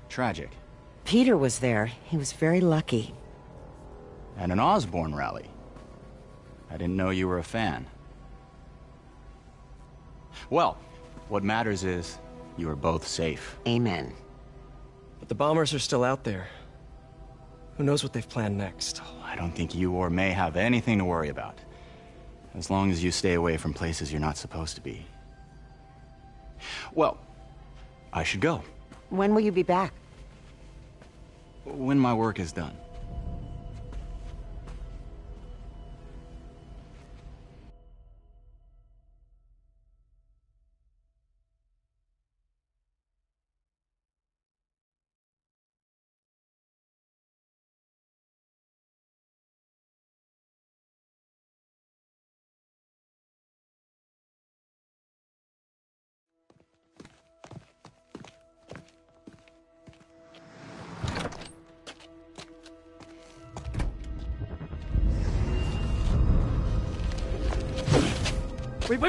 Tragic. Peter was there. He was very lucky. And an Osborn rally. I didn't know you were a fan. Well, what matters is you are both safe. Amen. But the bombers are still out there. Who knows what they've planned next? I don't think you or May have anything to worry about. As long as you stay away from places you're not supposed to be. Well, I should go. When will you be back? When my work is done.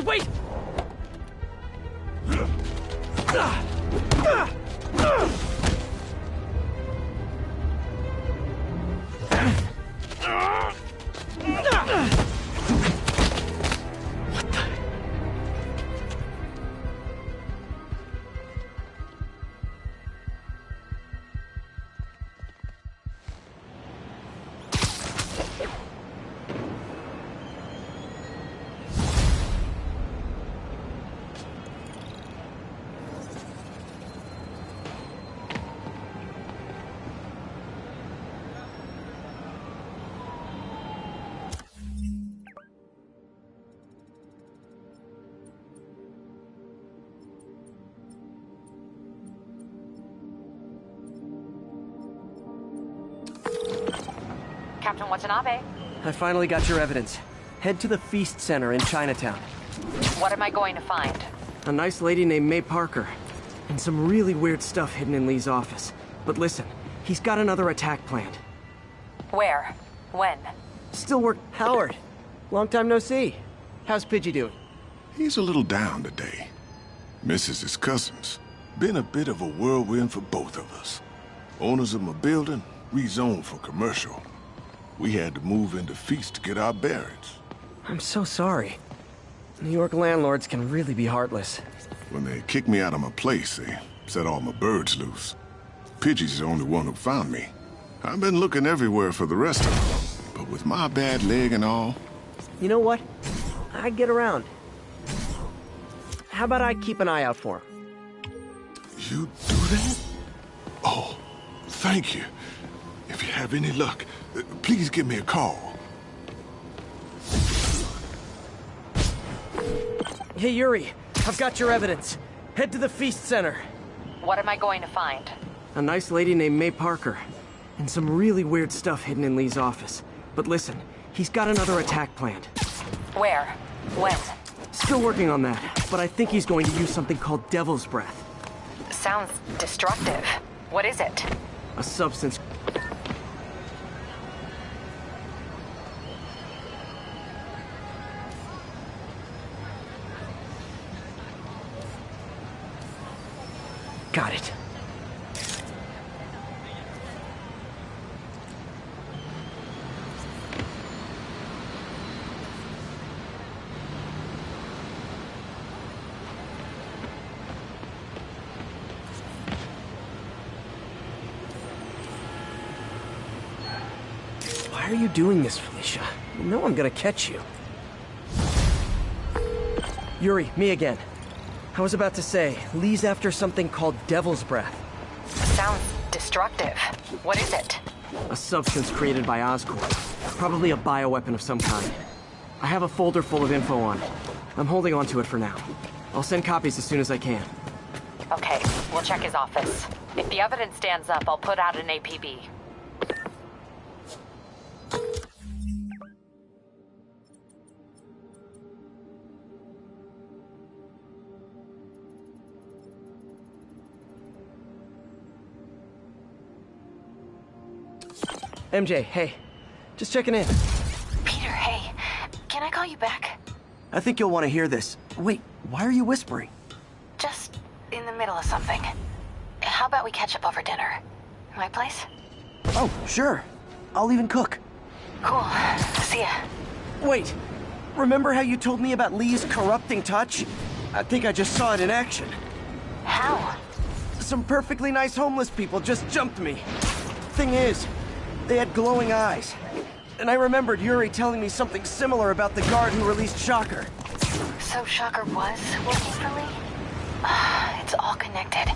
Wait! Captain Watanabe. I finally got your evidence. Head to the Feast Center in Chinatown. What am I going to find? A nice lady named May Parker. And some really weird stuff hidden in Lee's office. But listen, he's got another attack planned. Where? When? Still work... Howard! Long time no see. How's Pidgey doing? He's a little down today. Misses his cousins. Been a bit of a whirlwind for both of us. Owners of my building rezoned for commercial. We had to move into Feast to get our bearings. I'm so sorry. New York landlords can really be heartless. When they kicked me out of my place, they set all my birds loose. Pidgey's the only one who found me. I've been looking everywhere for the rest of them, but with my bad leg and all... You know what? I'd get around. How about I keep an eye out for him? You do that? Oh, thank you. If you have any luck, please give me a call. Hey, Yuri. I've got your evidence. Head to the Feast Center. What am I going to find? A nice lady named May Parker. And some really weird stuff hidden in Lee's office. But listen, he's got another attack planned. Where? When? Still working on that, but I think he's going to use something called Devil's Breath. Sounds destructive. What is it? A substance... Got it. Why are you doing this, Felicia? You know I'm gonna catch you. Yuri, me again. I was about to say, Lee's after something called Devil's Breath. Sounds destructive. What is it? A substance created by Oscorp. Probably a bioweapon of some kind. I have a folder full of info on it. I'm holding on to it for now. I'll send copies as soon as I can. Okay, we'll check his office. If the evidence stands up, I'll put out an APB. MJ, hey. Just checking in. Peter, hey. Can I call you back? I think you'll want to hear this. Wait, why are you whispering? Just in the middle of something. How about we catch up over dinner? My place? Oh, sure. I'll even cook. Cool. See ya. Wait. Remember how you told me about Lee's corrupting touch? I think I just saw it in action. How? Some perfectly nice homeless people just jumped me. Thing is, they had glowing eyes. And I remembered Yuri telling me something similar about the guard who released Shocker. So Shocker was working for Lee? It's all connected.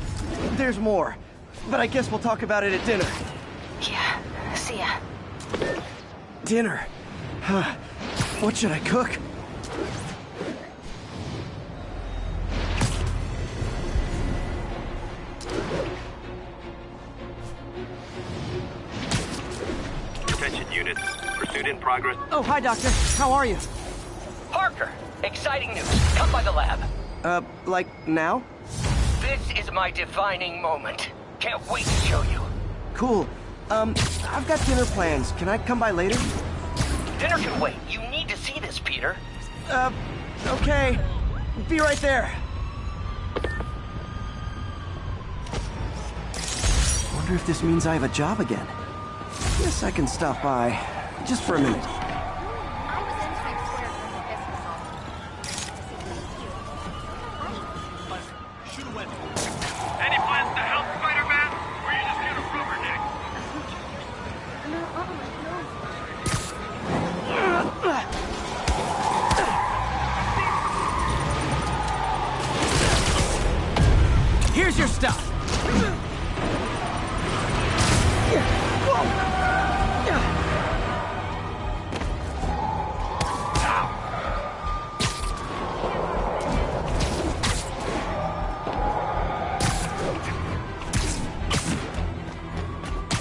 There's more, but I guess we'll talk about it at dinner. Yeah, see ya. Dinner? What should I cook? Attention units. Pursuit in progress. Oh, hi, Doctor. How are you? Parker, exciting news. Come by the lab. Like now? This is my defining moment. Can't wait to show you. Cool. I've got dinner plans. Can I come by later? Dinner can wait. You need to see this, Peter. Okay. Be right there. Wonder if this means I have a job again. Guess I can stop by. Just for a minute. Any plans to help Spider-Man? Or you just gonna rubberneck? Here's your stuff.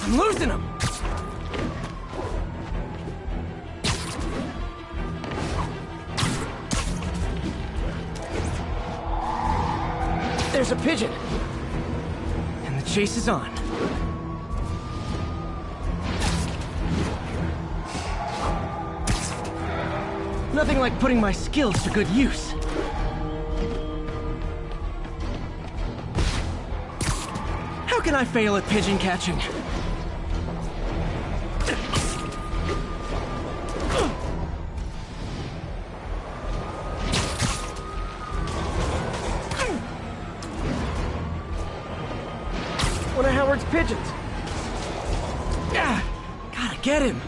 I'm losing him. There's a pigeon. And the chase is on. Nothing like putting my skills to good use. How can I fail at pigeon catching? One of Howard's pigeons. Yeah, gotta get him.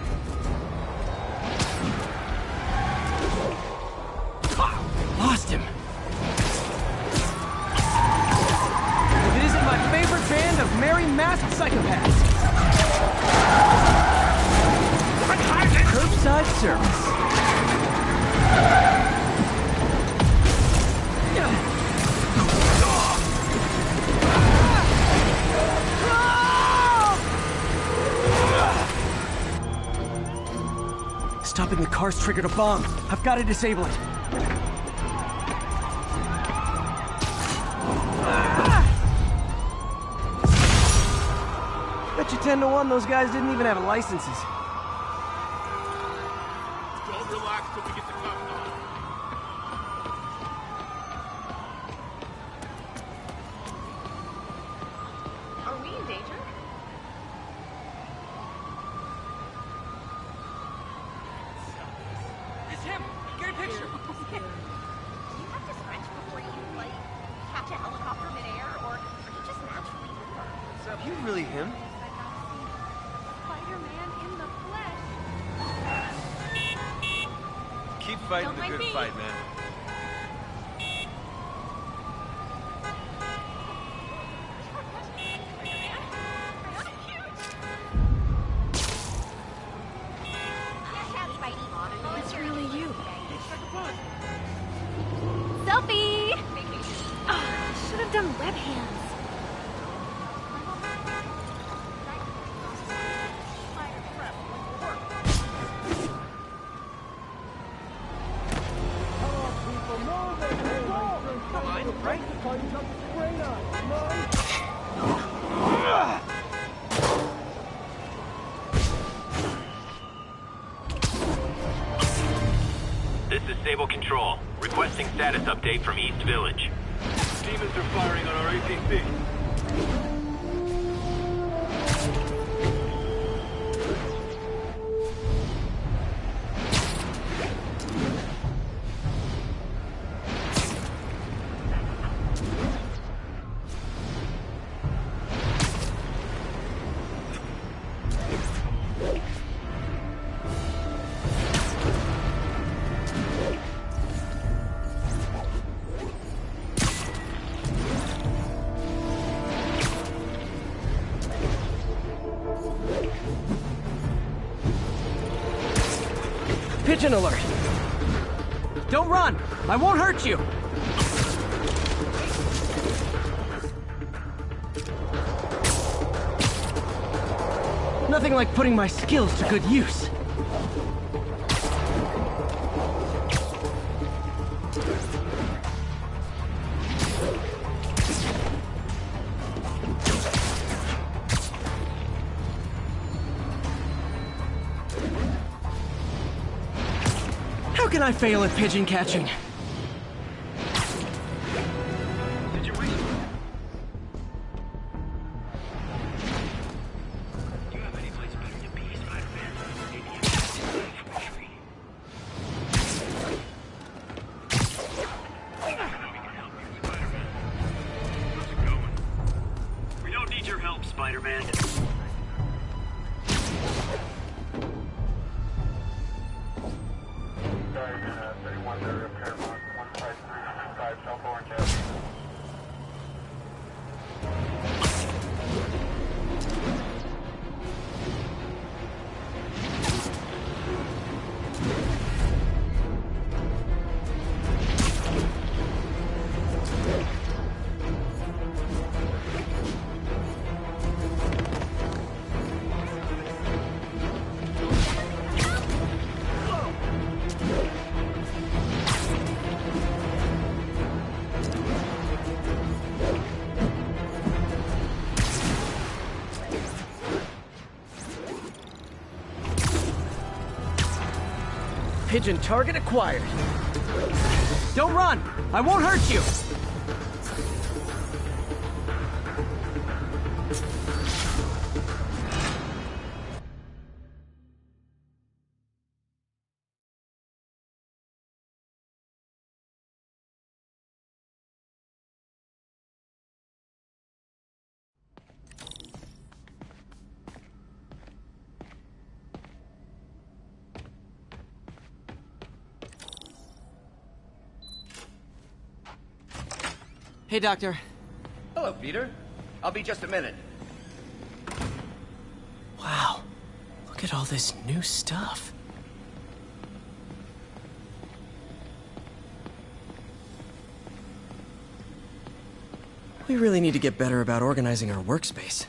Lost him. If it isn't my favorite band of merry masked psychopaths. Curbside service. Stopping the car's triggered a bomb. I've got to disable it. Bet you 10 to 1 those guys didn't even have licenses. Don't relax till we get the cops on. Are we in danger? It's him! Get a picture! Do you have to stretch before you, like, catch a helicopter midair, or are you just naturally limber? What's up? You really him? Spider-Man in the flesh. Keep fighting Don't the mind good me. fight, man. It's really you. Selfie! Oh, should have done web hands. This is Sable Control, requesting status update from East Village. Demons are firing on our APC. Pigeon alert! Don't run! I won't hurt you! Nothing like putting my skills to good use. How can I fail at pigeon catching? We don't need your help, Spider-Man. Pigeon target acquired. Don't run! I won't hurt you! Hey, Doctor. Hello, Peter. I'll be just a minute. Wow. Look at all this new stuff. We really need to get better about organizing our workspace.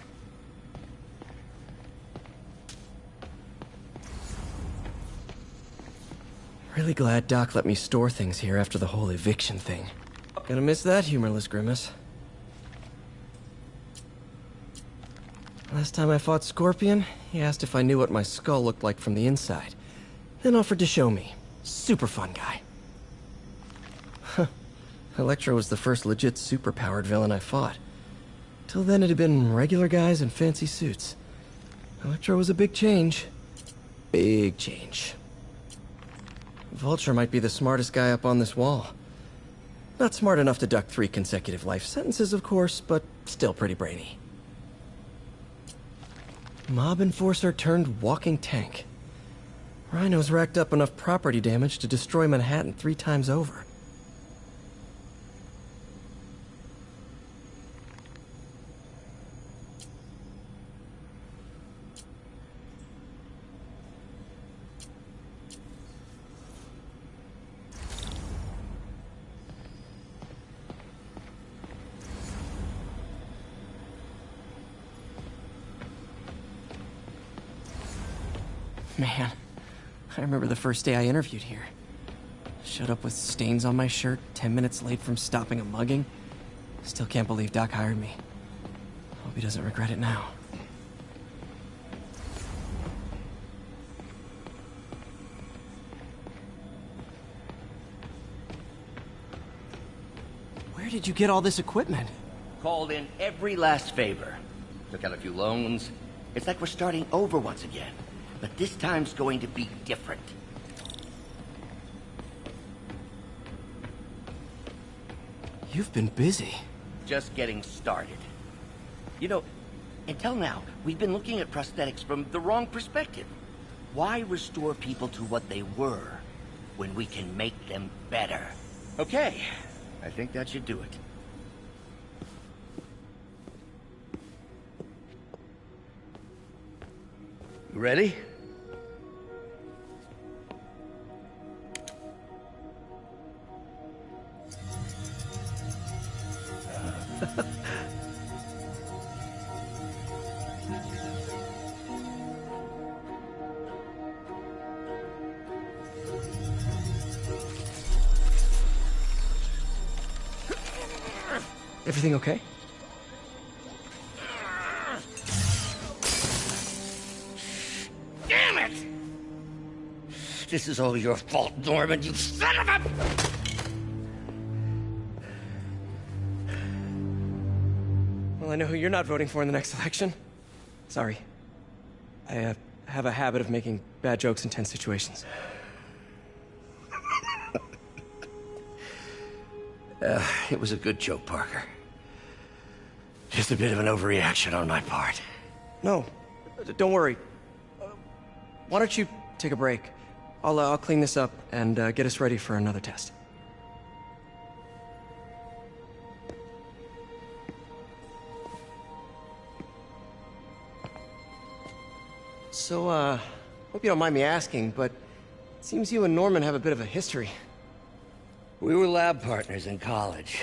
Really glad Doc let me store things here after the whole eviction thing. Gonna miss that humorless grimace. Last time I fought Scorpion, he asked if I knew what my skull looked like from the inside, then offered to show me. Super fun guy. Huh. Electro was the first legit superpowered villain I fought. Till then it had been regular guys in fancy suits. Electro was a big change. Big change. Vulture might be the smartest guy up on this wall. Not smart enough to duck 3 consecutive life sentences, of course, but still pretty brainy. Mob enforcer turned walking tank. Rhino's racked up enough property damage to destroy Manhattan 3 times over. Man, I remember the first day I interviewed here. Showed up with stains on my shirt, 10 minutes late from stopping a mugging. Still can't believe Doc hired me. Hope he doesn't regret it now. Where did you get all this equipment? Called in every last favor. Took out a few loans. It's like we're starting over once again. But this time's going to be different. You've been busy. Just getting started. You know, until now, we've been looking at prosthetics from the wrong perspective. Why restore people to what they were when we can make them better? Okay, I think that should do it. You ready? Everything okay? Damn it! This is all your fault, Norman, you son of a... Well, I know who you're not voting for in the next election. Sorry. I have a habit of making bad jokes in tense situations. It was a good joke, Parker. Just a bit of an overreaction on my part. No, don't worry. Why don't you take a break? I'll clean this up and get us ready for another test. So, hope you don't mind me asking, but it seems you and Norman have a bit of a history. We were lab partners in college.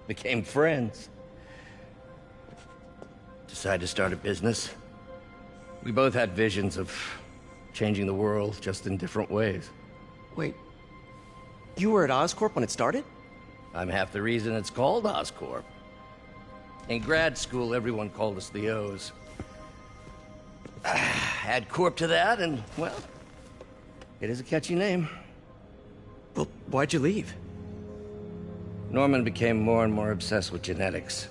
Became friends. Decided to start a business. We both had visions of changing the world, just in different ways. Wait, you were at Oscorp when it started? I'm half the reason it's called Oscorp. In grad school, everyone called us the O's. Add Corp to that, and, well, it is a catchy name. Well, why'd you leave? Norman became more and more obsessed with genetics.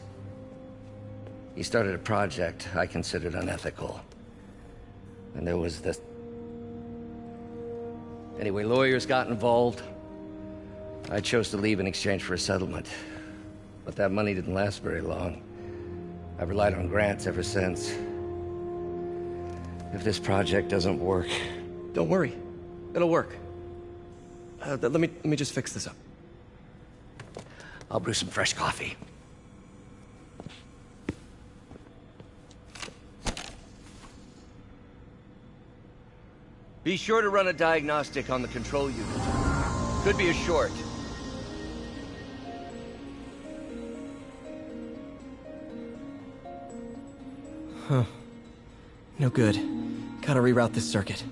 He started a project I considered unethical. And there was this... Anyway, lawyers got involved. I chose to leave in exchange for a settlement. But that money didn't last very long. I've relied on grants ever since. If this project doesn't work... Don't worry. It'll work. Let me just fix this up. I'll brew some fresh coffee. Be sure to run a diagnostic on the control unit. Could be a short. Huh. No good. Gotta reroute this circuit.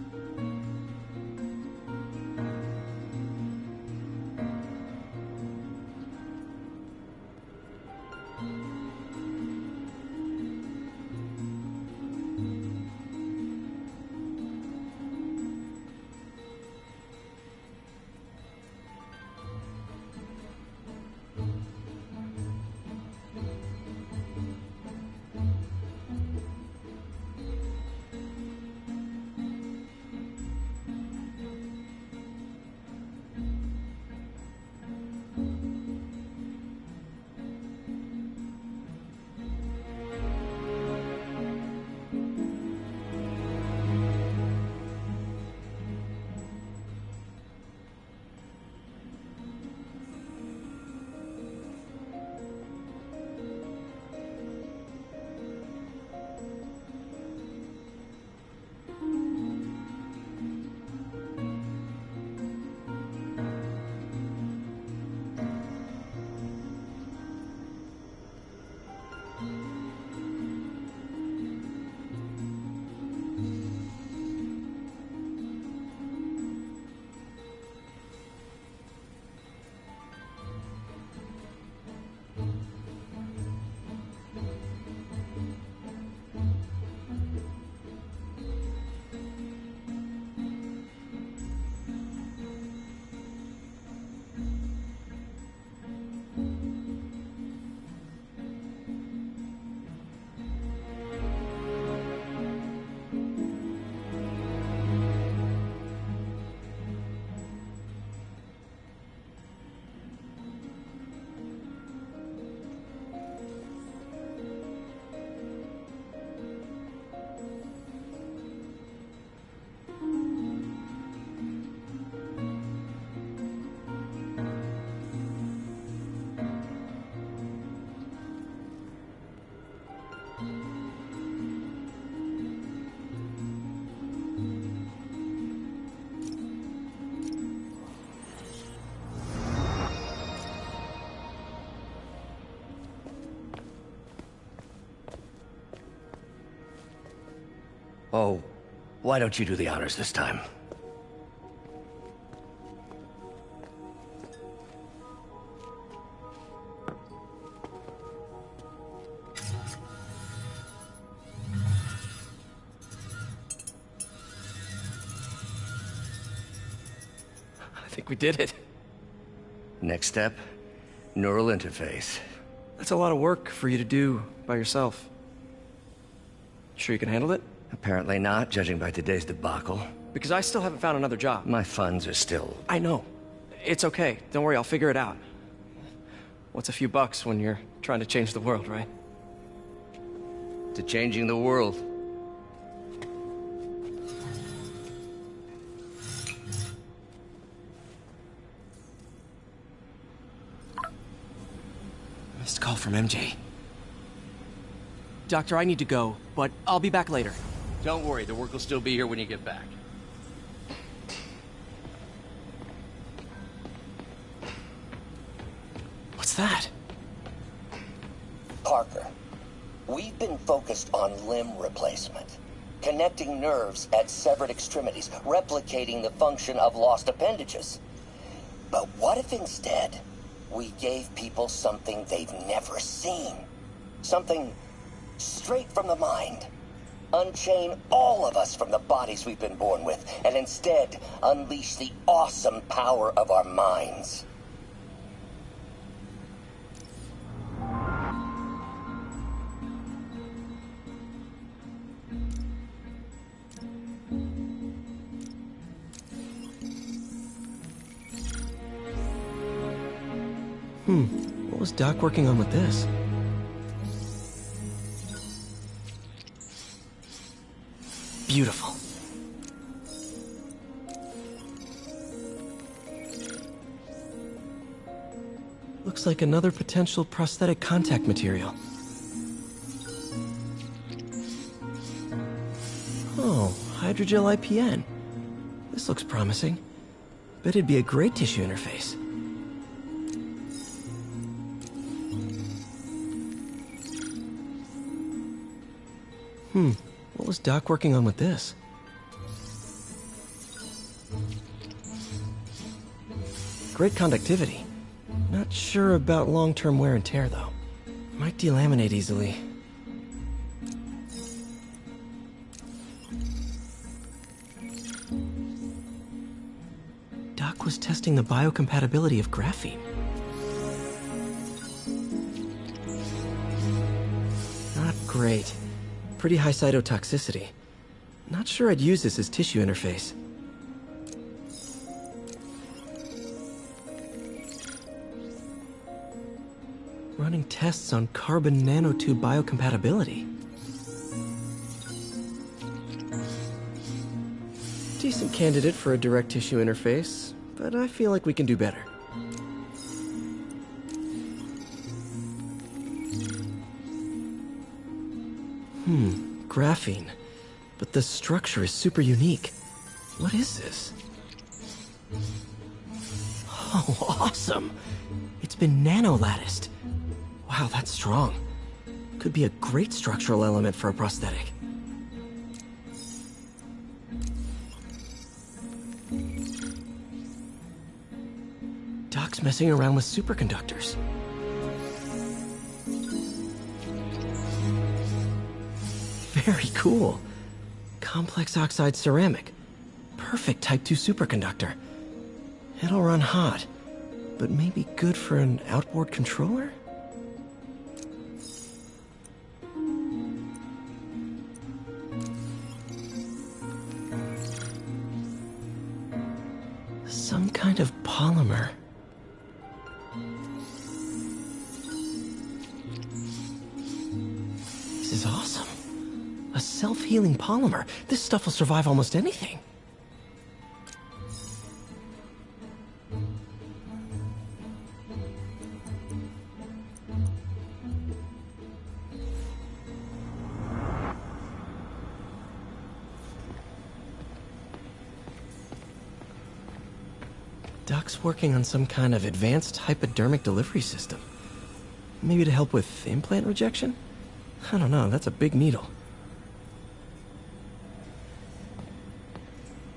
Oh, why don't you do the honors this time? I think we did it. Next step, neural interface. That's a lot of work for you to do by yourself. Sure you can handle it? Apparently not, judging by today's debacle. Because I still haven't found another job. My funds are still... I know. It's okay. Don't worry, I'll figure it out. What's a few bucks when you're trying to change the world, right? To changing the world. Missed call from MJ. Doctor, I need to go, but I'll be back later. Don't worry, the work will still be here when you get back. What's that? Parker, we've been focused on limb replacement. Connecting nerves at severed extremities, replicating the function of lost appendages. But what if instead, we gave people something they've never seen? Something straight from the mind. Unchain all of us from the bodies we've been born with, and instead unleash the awesome power of our minds. What was Doc working on with this? Beautiful. Looks Looks like another potential prosthetic contact material. Oh, hydrogel IPN. This looks promising. Bet it'd be a great tissue interface. What was Doc working on with this? Great conductivity. Not sure about long-term wear and tear, though. Might delaminate easily. Doc was testing the biocompatibility of graphene. Not great. Pretty high cytotoxicity. Not sure I'd use this as tissue interface. Running tests on carbon nanotube biocompatibility. Decent candidate for a direct tissue interface, but I feel like we can do better. Graphene. But the structure is super unique. What is this? Oh, awesome! It's been nano-latticed. Wow, that's strong. Could be a great structural element for a prosthetic. Doc's messing around with superconductors. Very cool. Complex oxide ceramic. Perfect Type 2 superconductor. It'll run hot, but maybe good for an outboard controller? Some kind of polymer. This is awesome. A self-healing polymer. This stuff will survive almost anything. Doc's working on some kind of advanced hypodermic delivery system. Maybe to help with implant rejection? I don't know, that's a big needle.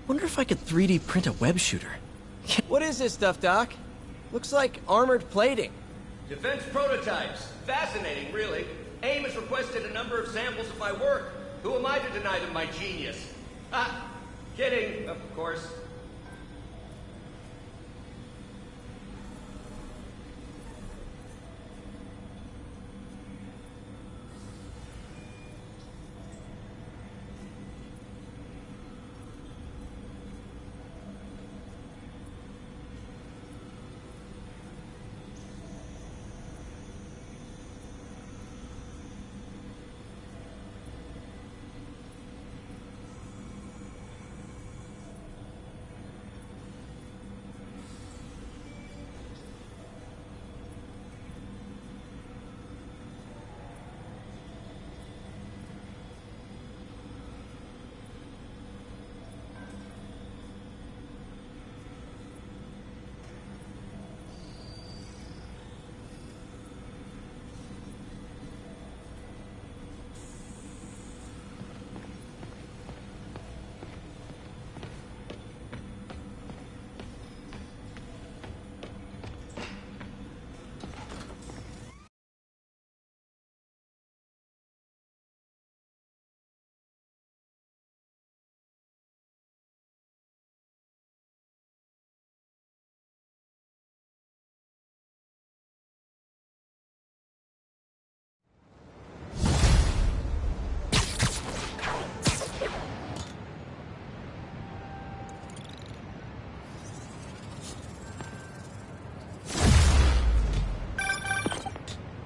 Wonder if I could 3D print a web shooter. What is this stuff, Doc? Looks like armored plating. Defense prototypes. Fascinating, really. AIM has requested a number of samples of my work. Who am I to deny them my genius? Ah, kidding, of course.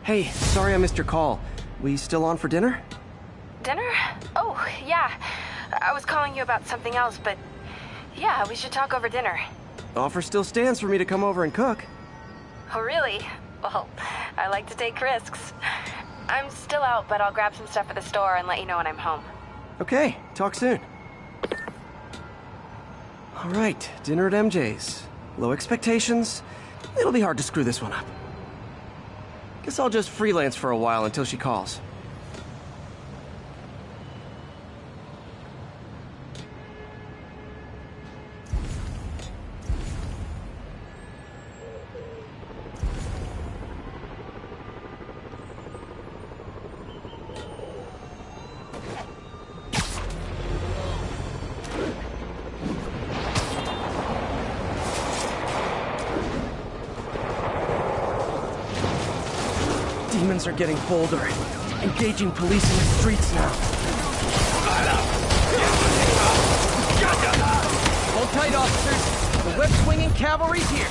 Hey, sorry I missed your call. We still on for dinner? Dinner? Oh, yeah. I was calling you about something else, but yeah, we should talk over dinner. Offer still stands for me to come over and cook. Oh, really? Well, I like to take risks. I'm still out, but I'll grab some stuff at the store and let you know when I'm home. Okay, talk soon. All right, dinner at MJ's. Low expectations. It'll be hard to screw this one up. Guess I'll just freelance for a while until she calls. Demons are getting bolder, engaging police in the streets now. Hold tight, officers. The web-swinging cavalry's here.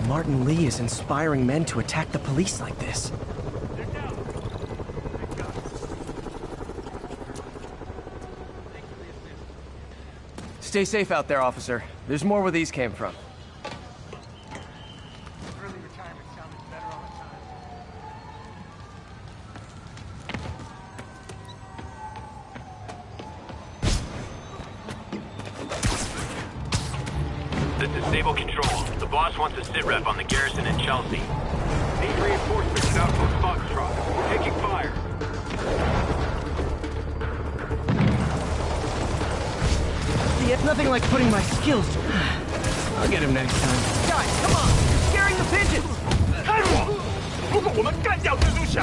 Martin Li is inspiring men to attack the police like this. Stay safe out there, officer. There's more where these came from. This is Sable Control. The boss wants a sit-rep on the garrison in Chelsea. Need reinforcements at Outpost Foxtrot. We're taking fire. See, it's nothing like putting my skills to... I'll get him next time. Guys, come on! You're scaring the pigeons! 看我！如果我们干掉蜘蛛侠，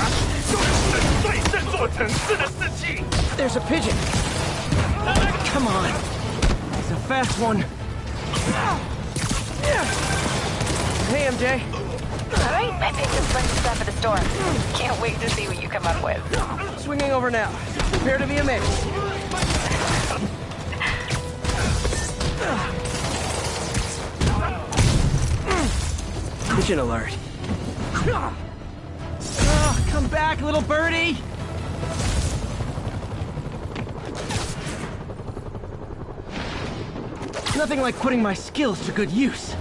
就是神罪振作城市的士气。 There's a pigeon! Come on! He's a fast one. Hey, MJ. Alright, I picked up a bunch of stuff at the store. Can't wait to see what you come up with. Swinging over now. Prepare to be amazed. Pigeon alert. Oh, come back, little birdie! Nothing like putting my skills to good use.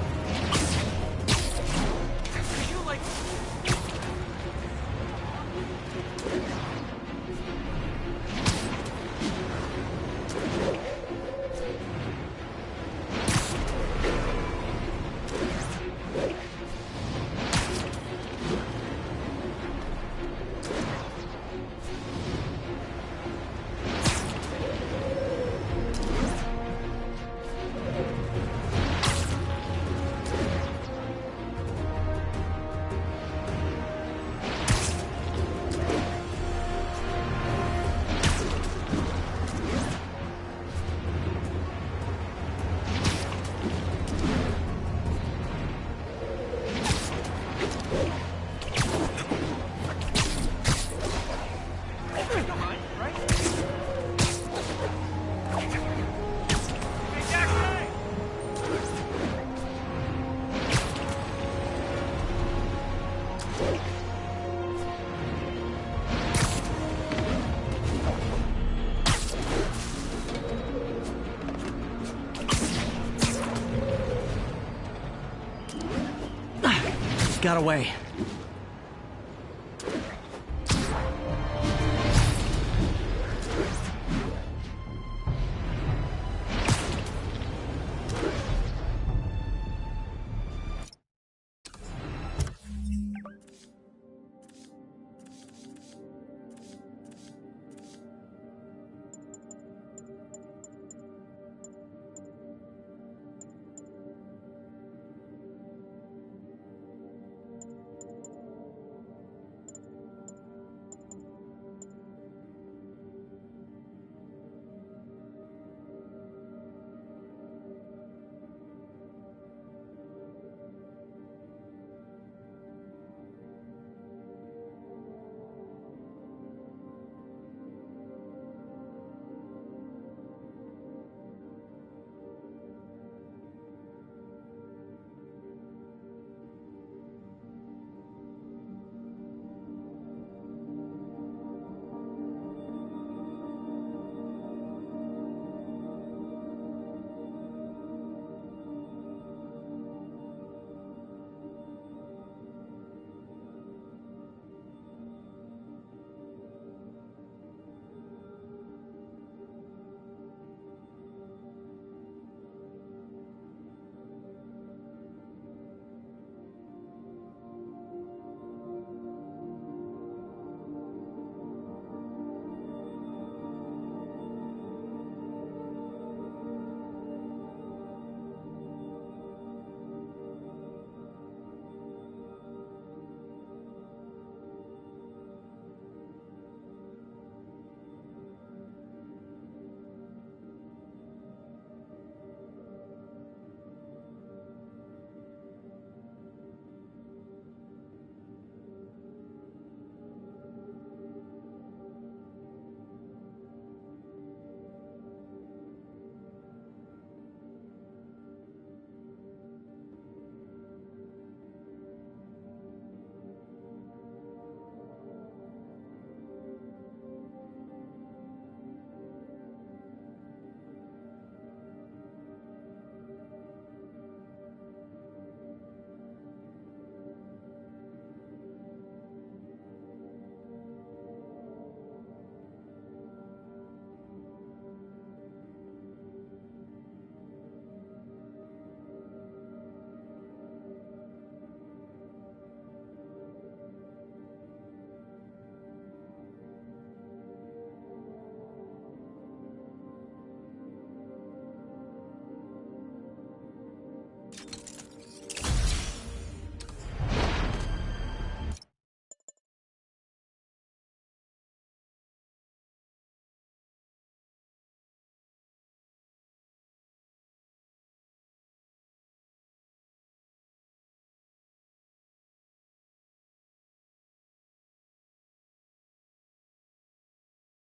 got away.